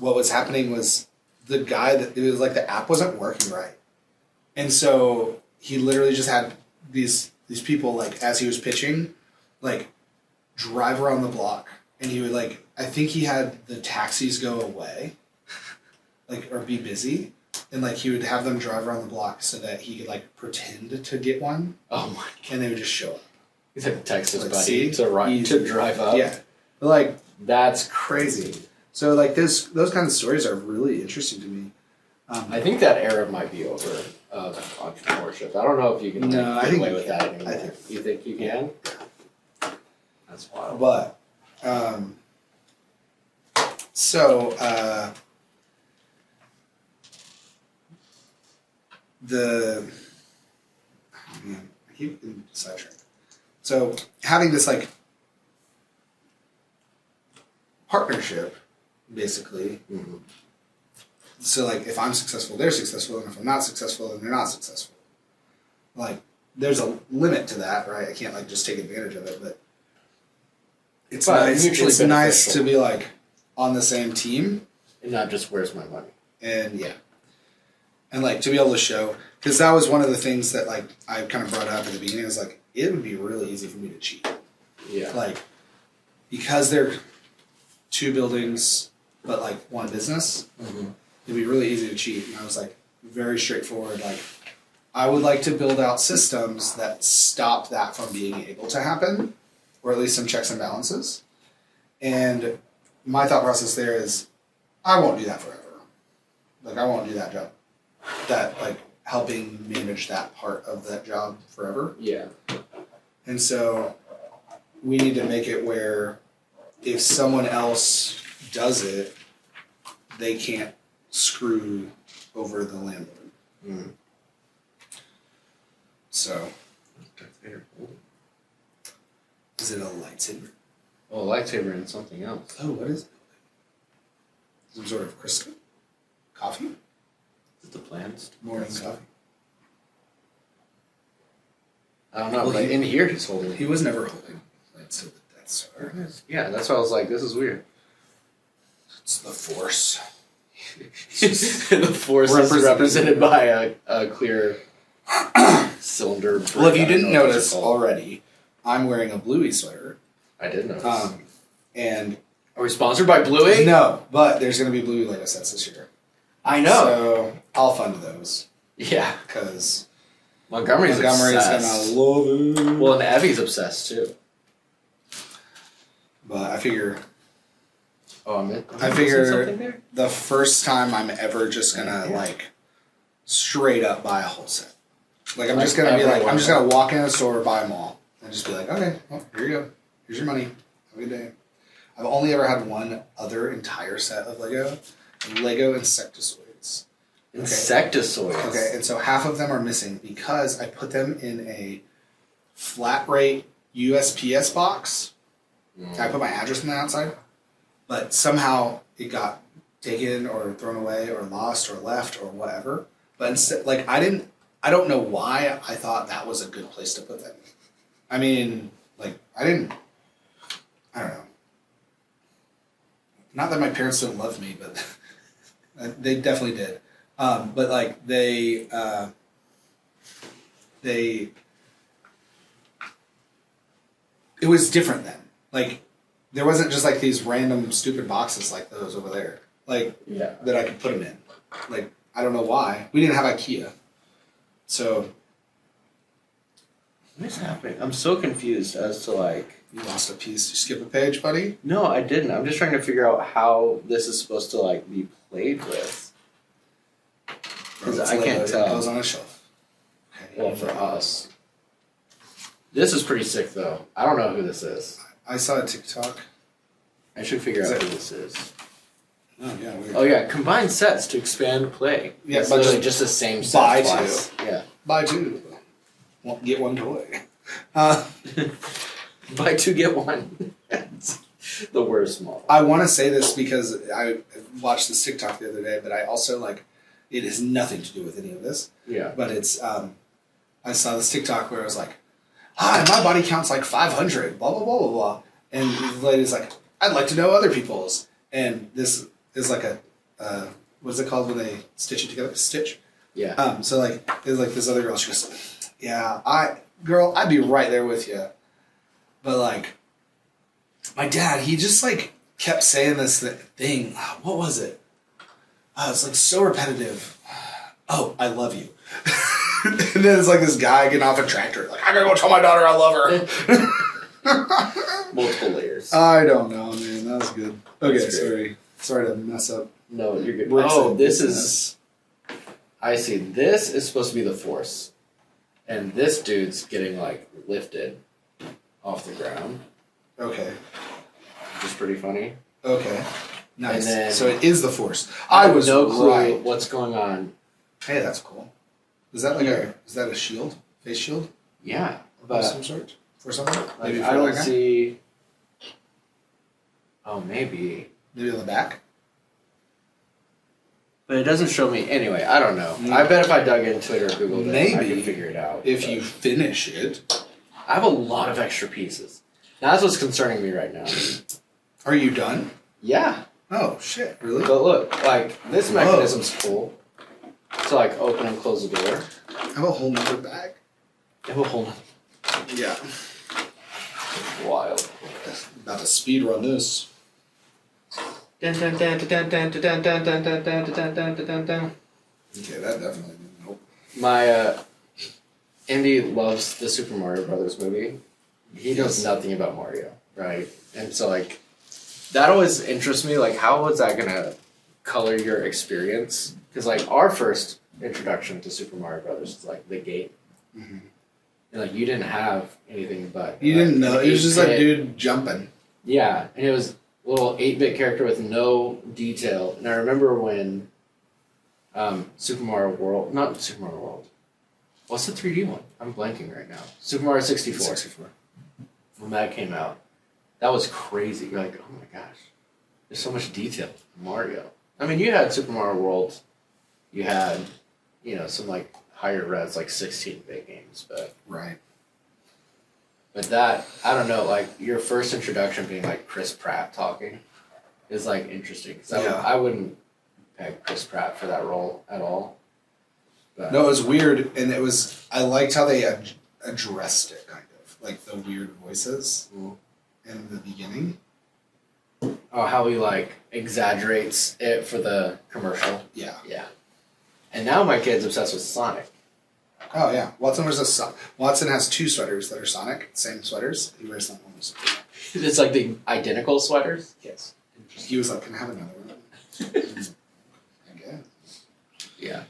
what was happening was the guy, it was, like, the app wasn't working right. And so, he literally just had these people, like, as he was pitching, like, drive around the block, and he would, like, I think he had the taxis go away, like, or be busy, and, like, he would have them drive around the block so that he could, like, pretend to get one. Oh my God. And they would just show up. He's like Texas like, buddy to drive up. Yeah. But, like, that's crazy. So, like, those kind of stories are really interesting to me. I think that era might be over of entrepreneurship. I don't know if you can get away with that anymore. You think you can? That's wild. But, I keep getting sidetracked. So, having this, like, partnership, basically. Mm-hmm. So, like, if I'm successful, they're successful, and if I'm not successful, then they're not successful. Like, there's a limit to that, right? I can't, like, just take advantage of it, but it's nice. It's nice to be, like, on the same team. And not just, where's my money? And, yeah. And, like, to be able to show, because that was one of the things that, like, I kind of brought up at the beginning, is, like, it would be really easy for me to cheat. Yeah. Like, because they're 2 buildings, but, like, 1 business, it'd be really easy to cheat. And I was, like, very straightforward. Like, I would like to build out systems that stop that from being able to happen, or at least some checks and balances. And my thought process there is, I won't do that forever. Like, I won't do that job. That, like, helping manage that part of that job forever. Yeah. And so we need to make it where if someone else does it, they can't screw over the landlord. Mm. So, is it a lightsaber? Oh, a lightsaber and something else. Oh, what is it? some sort of crystal coffee. Is it the plans? Morning coffee. I don't know, Well, but in here he's holding it. He was never holding. That's the Death Star. Yeah, that's why I was like, this is weird. It's the Force. The Force is represented by a clear cylinder. Well, if you didn't notice already, I'm wearing a Bluey sweater. I did notice. And are we sponsored by Bluey? no, but there's going to be Bluey Lego sets this year. I know. So I'll fund those. Yeah. Because Montgomery's going to obsessed. love it. Well, and Evie's obsessed too. But I figure I figure the first time I'm ever just going to like straight up buy a whole set. Like I'm just going to be like, I'm just going to walk in a store, buy them all. And just be like, okay, well, here you go. Here's your money. Have a good day. I've only ever had one other entire set of Lego Insectoids. Insectoids. Okay, and so half of them are missing because I put them in a flat rate USPS box. I put my address on the outside, but somehow it got taken or thrown away or lost or left or whatever. But instead, like I don't know why I thought that was a good place to put them. I mean, like I don't know. Not that my parents don't love me, but they definitely did. But like they it was different then. Like there wasn't just like these random stupid boxes like those over there, like that I could put them in. Like I don't know why we didn't have IKEA, so what is happening? I'm so confused as to like. You lost a piece. You skip a page, buddy? No, I didn't. I'm just trying to figure out how this is supposed to like be played with. Because I can't tell. It goes on a shelf. Okay. Well, for us. This is pretty sick, though. I don't know who this is. I saw a TikTok. I should figure out who this is. Oh, yeah. Weird. Oh, yeah. Combine sets to expand play. Yeah, it's but literally just the same set buy twice. two. Yeah. Buy two. Get one toy. Buy two, get one. That's the worst model. I want to say this because I watched this TikTok the other day, but I also like it has nothing to do with any of this. Yeah. But it's I saw this TikTok where it was like, my body count's like 500, blah blah blah blah blah, and the lady's like, I'd like to know other people's, and this is like a what's it called when they stitch it together? Stitch. Yeah. So like there's like this other girl. She goes, yeah, I'd be right there with you. But, like, my dad, he just, like, kept saying this thing. What was it? It's, like, so repetitive. Oh, I love you. And then it's, like, this guy getting off a tractor. Like, I gotta go tell my daughter I love her. Multiple layers. I don't know, man. That was good. Okay, sorry. Sorry to mess up. No, you're good. Oh, this is... I see. This is supposed to be the Force. And this dude's getting, like, lifted off the ground. Okay. Which is pretty funny. Okay. Nice. And then, so it is the Force. I was no clue what's going on. Hey, that's cool. Is that like is that a shield? Face shield? Yeah. But of some sort? For something? Like, I don't see... Oh, maybe. Maybe on the back? But it doesn't show me... Anyway, I don't know. I bet if I dug into it or Googled it, I could figure it out. If you finish it... I have a lot of extra pieces. Now, that's what's concerning me right now. Are you done? Yeah. Oh, shit. Really? But look, like, this mechanism's cool. To, like, open and close the door. I have a whole nother bag. I have a whole nother... Yeah. Wild. About to speed run this. Dun, dun, dun, dun, dun, dun, dun, dun, dun, dun, dun, dun, dun, dun, dun. Okay, that definitely didn't help. My, Andy loves the Super Mario Brothers movie. He knows nothing about Mario, right? And so, like, that always interests me. Like, how was that gonna color your experience? Because, like, our first introduction to Super Mario Brothers is, like, the gate. Mm-hmm. And, like, you didn't have anything but... You didn't know. It was just like dude jumping. Yeah, and it was a little 8-bit character with no detail. And I remember when Super Mario World... Not Super Mario World. What's the 3D one? I'm blanking right now. Super Mario 64. When that came out, that was crazy. You're like, oh my gosh, there's so much detail in Mario. I mean, you had Super Mario World. You had, some like higher res, like 16-bit games, but Right. But that, I don't know, like your first introduction being like Chris Pratt talking is like interesting. Because I wouldn't peg Chris Pratt for that role at all. But. No, it was weird, and I liked how they addressed it, kind of. Like the weird voices in the beginning. Oh, how he like exaggerates it for the commercial. Yeah. Yeah. And now my kid's obsessed with Sonic. Oh yeah, Watson has 2 sweaters that are Sonic, same sweaters. He wears them almost. It's like the identical sweaters. Yes. He was like, "Can I have another one?" I guess. Yeah.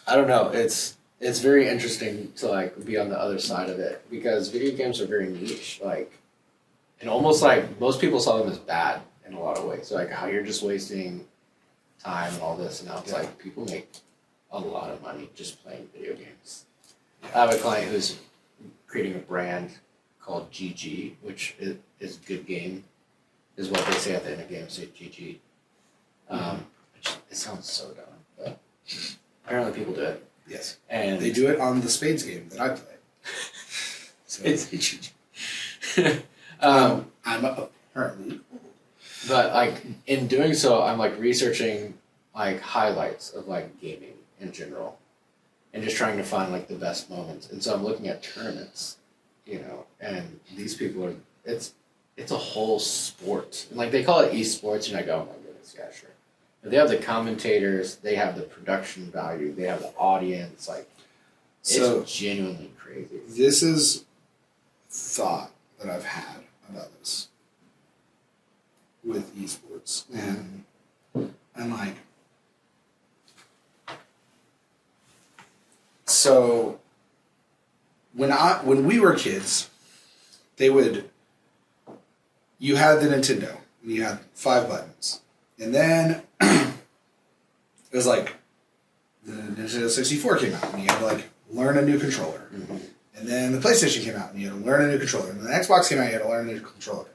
I don't know. It's very interesting to like be on the other side of it because video games are very niche. Like, and almost like most people saw them as bad in a lot of ways. Like how you're just wasting time and all this, and now it's like people make a lot of money just playing video games. I have a client who's creating a brand called GG, which is good game, is what they say at the end of games. Say GG. Which it sounds so dumb, but apparently people do it. Yes. And they do it on the Spades game that I play. So it's GG. I'm apparently. But like in doing so, I'm like researching like highlights of like gaming in general, and just trying to find like the best moments. And so I'm looking at tournaments, and these people are it's a whole sport. And like they call it esports, and I go, oh my goodness, yeah, sure. But they have the commentators, they have the production value, they have the audience. Like it's genuinely crazy. This is thought that I've had about this with esports, and I'm like. So when we were kids, you had the Nintendo and you had 5 buttons. And then it was like the Nintendo 64 came out and you had to like learn a new controller. Mm-hmm. And then the PlayStation came out and you had to learn a new controller. And then the Xbox came out and you had to learn a new controller.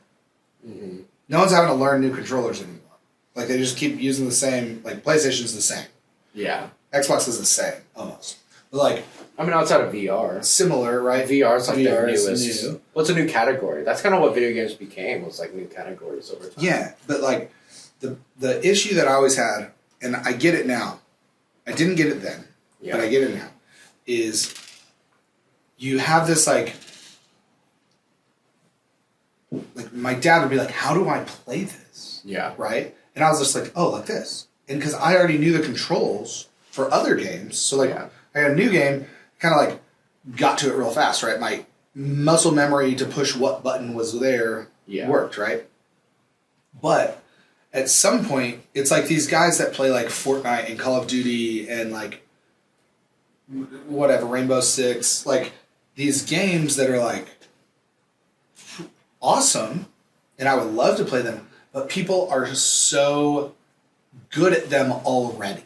Mm-hmm. No one's having to learn new controllers anymore. Like they just keep using the same, like PlayStation's the same. Yeah. Xbox is the same, almost. But like, I mean, outside of VR. Similar, right? VR is like the newest. New. What's a new category? That's kind of what video games became, was like new categories over time. Yeah, but like, the issue that I always had, and I get it now, I didn't get it then, but I get it now, is you have this like my dad would be like, how do I play this? Yeah. Right? And I was just like, oh, like this. And because I already knew the controls for other games, so like I got a new game, kind of like got to it real fast, right? My muscle memory to push what button was there worked, right? But at some point, it's like these guys that play like Fortnite and Call of Duty and like whatever, Rainbow Six, like these games that are like awesome, and I would love to play them, but people are so good at them already.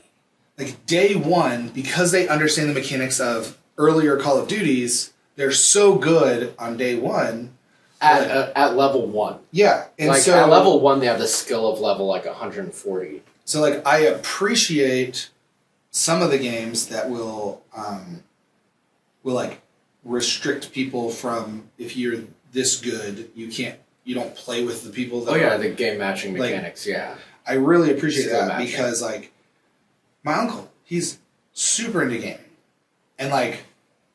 Like day one, because they understand the mechanics of earlier Call of Duties, they're so good on day one. At level 1. Yeah. And like so, at level 1, they have the skill of level like 140. So like I appreciate some of the games that will like restrict people from, if you're this good, you don't play with the people that the game matching mechanics, I really appreciate that because like my uncle, he's super into gaming. And like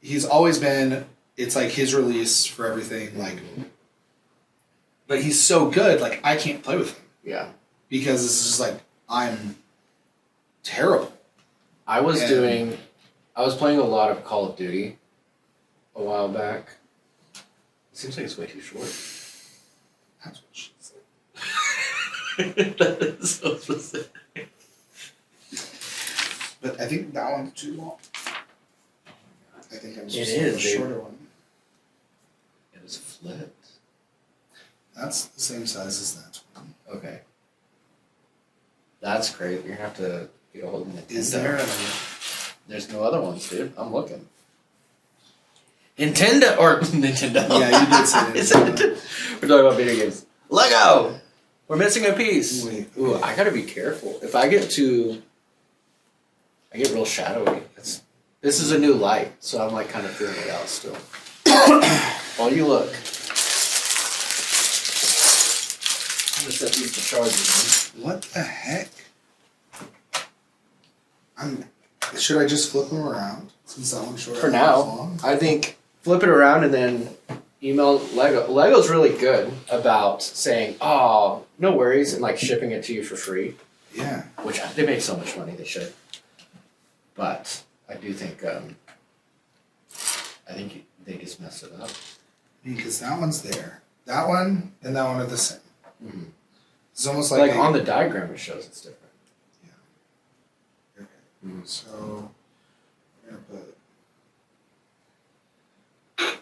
he's always been, it's like his release for everything, like but he's so good, like I can't play with him. Yeah. Because it's just like I'm terrible. I was playing a lot of Call of Duty a while back. It seems like it's way too short. That's what she said. That is so specific. But I think that one's too long. I think I'm supposed It to is, do a shorter one. It is flipped. That's the same size as that one. Okay. That's great. You're gonna have to get a hold of Nintendo. Is there There's no other ones, dude. I'm looking. Nintendo or Nintendo. Yeah, you did say Nintendo. We're talking about video games. Lego. We're missing a piece. Wait. Ooh, I gotta be careful. If I get real shadowy. This is a new light, so I'm like kind of feeling it out still. While you look. I'm gonna set these to charges. What the heck? Should I just flip them around since that one's short? For now, I think flip it around and then email Lego. Lego's really good about saying, "Oh, no worries," and like shipping it to you for free. Yeah. Which they make so much money, they should. But I do think they just messed it up. Because that one's there. That one and that one are the same. Mm-hmm. It's almost like on the diagram it shows it's different. Yeah. Okay. Mm-hmm. So I'm gonna put.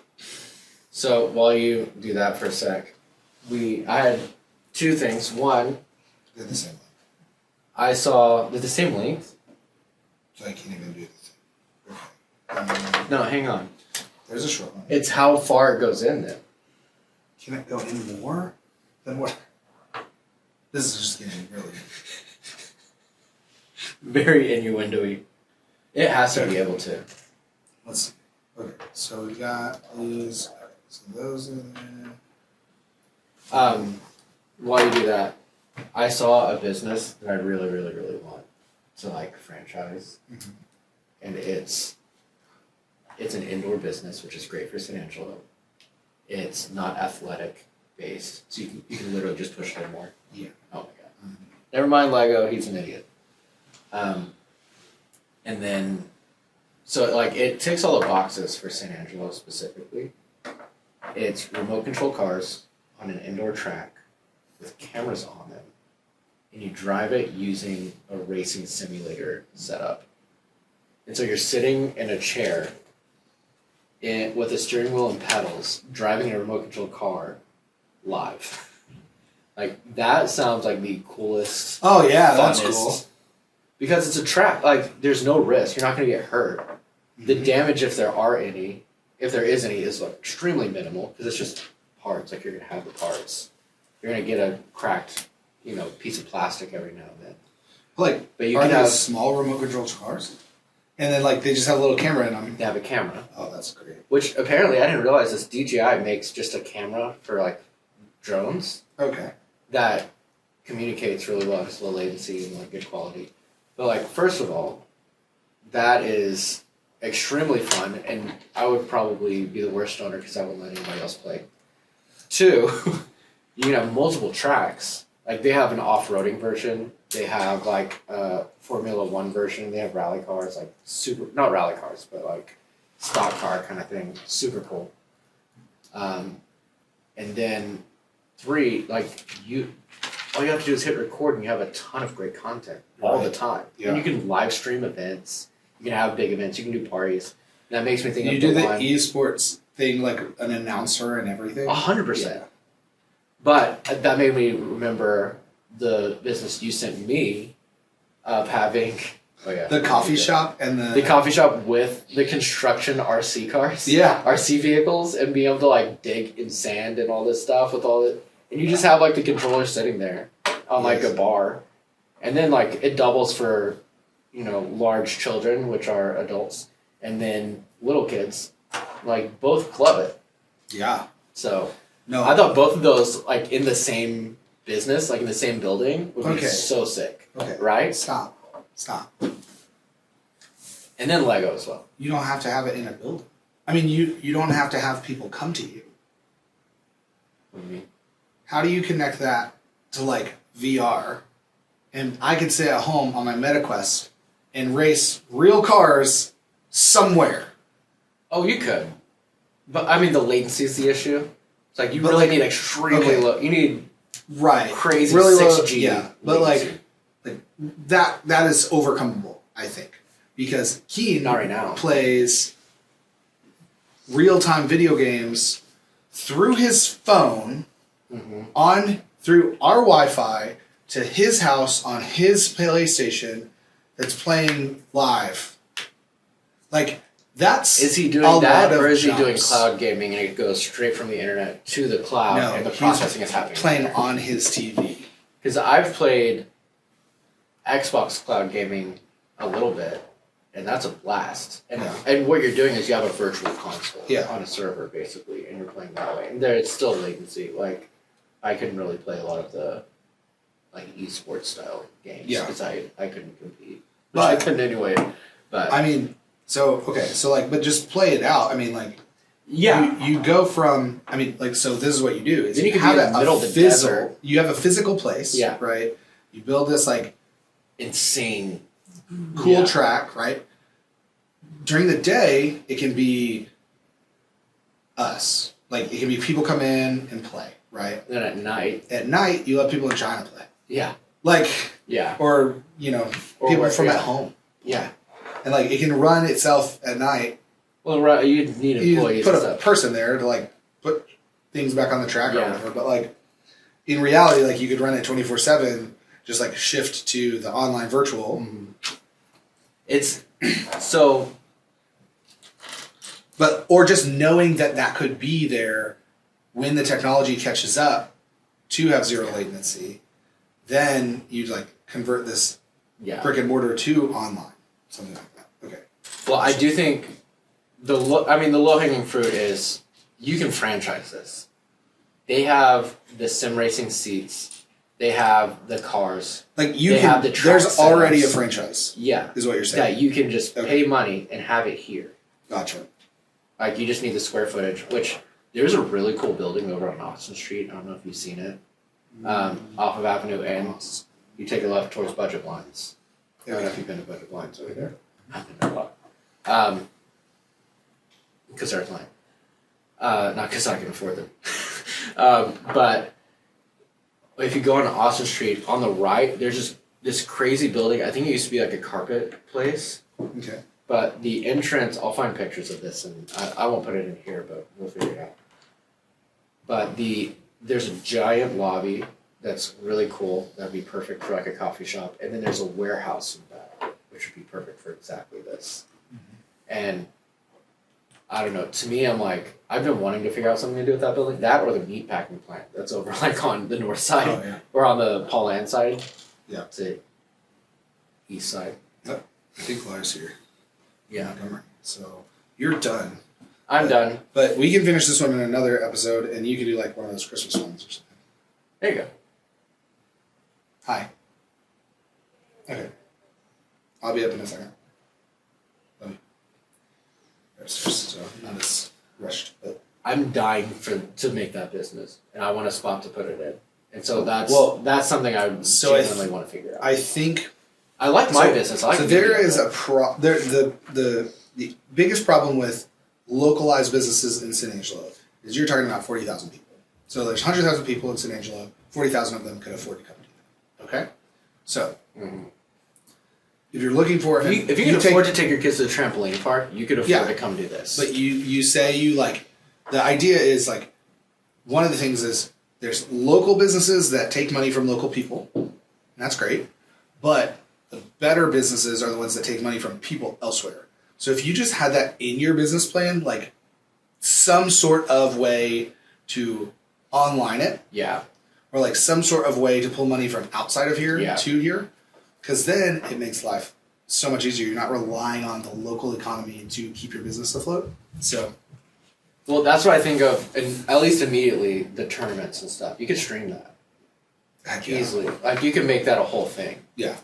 So while you do that for a sec, I had two things. One, They're the same length. I saw they're the same length. So I can't even do the same. Okay. No, hang on. There's a short one. It's how far it goes in then. Can it go in more than what? This is just getting really. Very innuendo-y. It has to be able to. Let's see. Okay, so we got these. So those are there. While you do that, I saw a business that I really, really, really want to like franchise, and it's an indoor business, which is great for San Angelo. It's not athletic based, so you can literally just push it in more. Yeah. Oh my god. Never mind Lego. He's an idiot. And then, so like it ticks all the boxes for San Angelo specifically. It's remote control cars on an indoor track with cameras on them, and you drive it using a racing simulator setup. And so you're sitting in a chair with a steering wheel and pedals, driving a remote control car live. Like, that sounds like the coolest. Oh yeah, that's funnest, cool. Because it's a track. Like, there's no risk. You're not going to get hurt. The damage, if there is any, is like extremely minimal because it's just parts. Like, you're going to have the parts. You're going to get a cracked, piece of plastic every now and then. Like, but you are can they have small remote control cars? And then like they just have a little camera in them. They have a camera. Oh, that's great. Which apparently I didn't realize this. DJI makes just a camera for like drones. Okay. That communicates really well, just low latency and like good quality. But like, first of all, that is extremely fun, and I would probably be the worst owner because I wouldn't let anybody else play. Two, you can have multiple tracks. Like, they have an off-roading version. They have like a Formula One version. They have rally cars, like not rally cars, but like stock car kind of thing. Super cool. And then three, like all you have to do is hit record, and you have a ton of great content all the time. Yeah. And you can live stream events. You can have big events. You can do parties. And that makes me think. You do the esports thing, like an announcer and everything. 100%. But that made me remember the business you sent me of having the coffee shop and the coffee shop with the construction RC cars. Yeah. RC vehicles, and being able to like dig in sand and all this stuff with all it. And you just have like the controller sitting there on like a bar. And then like it doubles for, large children, which are adults, and then little kids, like both club it. Yeah. So no, I thought both of those like in the same business, like in the same building, would be so sick. Okay. Right? Stop. And then Lego as well. You don't have to have it in a building. I mean, you don't have to have people come to you. What do you mean? How do you connect that to like VR? And I could stay at home on my MetaQuest and race real cars somewhere. Oh, you could. But I mean, the latency is the issue. It's like you really need extremely low. You need crazy really 6G. Yeah, but like that is overcomable, I think, because Keen not right now plays real-time video games through his phone through our Wi-Fi to his house on his PlayStation that's playing live. Like, that's is he doing that, or is he doing cloud gaming and it goes straight from the internet to the cloud and the processing is happening? Playing on his TV. Because I've played Xbox cloud gaming a little bit, and that's a blast. And what you're doing is you have a virtual console on a server, basically, and you're playing that way. And there's still latency. Like, I couldn't really play a lot of the like esports style games because I couldn't compete. But I couldn't anyway. But I mean, but just play it out. I mean, like, you go from, I mean, like, so this is what you do is then you can have be in the middle of the desert. You have a physical place, right? You build this like insane, cool track, right? During the day, it can be us. Like, it can be people come in and play, right? Then at night, you let people in China play. Yeah. Like, or, or people from at home. Yeah. And, like, it can run itself at night. Well, right, you need employees. You put a person there to, like, put things back on the track or whatever. But, like, in reality, like, you could run it 24/7, just, like, shift to the online virtual. Mm-hmm. It's so... But, or just knowing that could be there when the technology catches up to have zero latency, then you like convert this brick and mortar to online, something like that. Okay. Well, I do think the low hanging fruit is you can franchise this. They have the sim racing seats. They have the cars. Like have the track there's already a franchise. Yeah. Is what you're saying. Yeah, you can just pay money and have it here. Gotcha. Like, you just need the square footage, which there's a really cool building over on Austin Street. I don't know if you've seen it. Off of Avenue N. You take a left towards Budget Blinds. I don't know if you've been to Budget Blinds over there. I've been there a lot. Because they're lying. Not because I can afford them. But if you go on Austin Street, on the right, there's just this crazy building. I think it used to be like a carpet place. Okay. But the entrance, I'll find pictures of this, and I won't put it in here, but we'll figure it out. But there's a giant lobby that's really cool. That'd be perfect for like a coffee shop. And then there's a warehouse in back, which would be perfect for exactly this. Mm-hmm. And I don't know. To me, I'm like, I've been wanting to figure out something to do with that building. That or the meat packing plant that's over like on the north side or on the Paul Ann side. Yeah. To east side. I think Lars here. Yeah. So you're done. I'm done. But we can finish this one in another episode, and you can do like one of those Christmas ones or something. There you go. Hi. Okay. I'll be up in a second. Let me. Upstairs, so not as rushed. But I'm dying to make that business, and I want a spot to put it in. And so that's something I genuinely want to figure out. I think. I like my business. I like there is the biggest problem with localized businesses in San Angelo is you're talking about 40,000 people. So there's 100,000 people in San Angelo. 40,000 of them could afford to come to that. Okay, so if you're looking for if you can afford to take your kids to the trampoline park, you could afford to come do this. But you say you like the idea is like one of the things is there's local businesses that take money from local people, and that's great, but the better businesses are the ones that take money from people elsewhere. So if you just had that in your business plan, like some sort of way to online it. Yeah. Or like some sort of way to pull money from outside of here to here. Because then it makes life so much easier. You're not relying on the local economy to keep your business afloat. So. Well, that's what I think of, and at least immediately, the tournaments and stuff. You could stream that. Easily. Like, you could make that a whole thing. Yeah.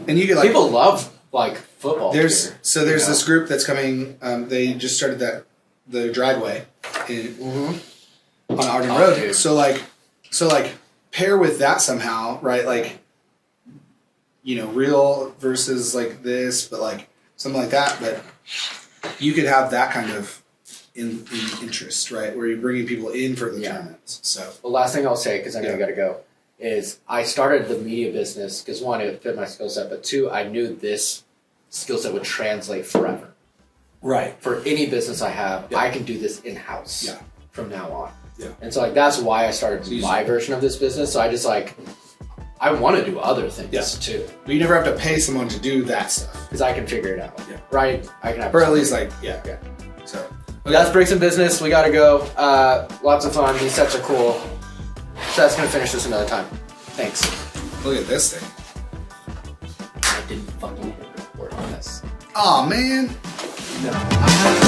And you could like people love like football. There's this group that's coming. They just started the dragway on Arden Road. Dude. So like pair with that somehow, right? Like real versus like this, but like something like that. But you could have that kind of in interest, right? Where you're bringing people in for the tournaments. So the last thing I'll say, because I know I got to go, is I started the media business because one, it fit my skill set, but two, I knew this skill set would translate forever. Right. For any business I have, I can do this in-house from now on. Yeah. And so like that's why I started my version of this business. So I just like, I want to do other things too. But you never have to pay someone to do that stuff. Because I can figure it out. Yeah. Right? I can have or at least like, So. But that's Bricks and Business. We got to go. Lots of fun. These sets are cool. So that's going to finish this another time. Thanks. Look at this thing. I didn't fucking work on this. Aw, man. No.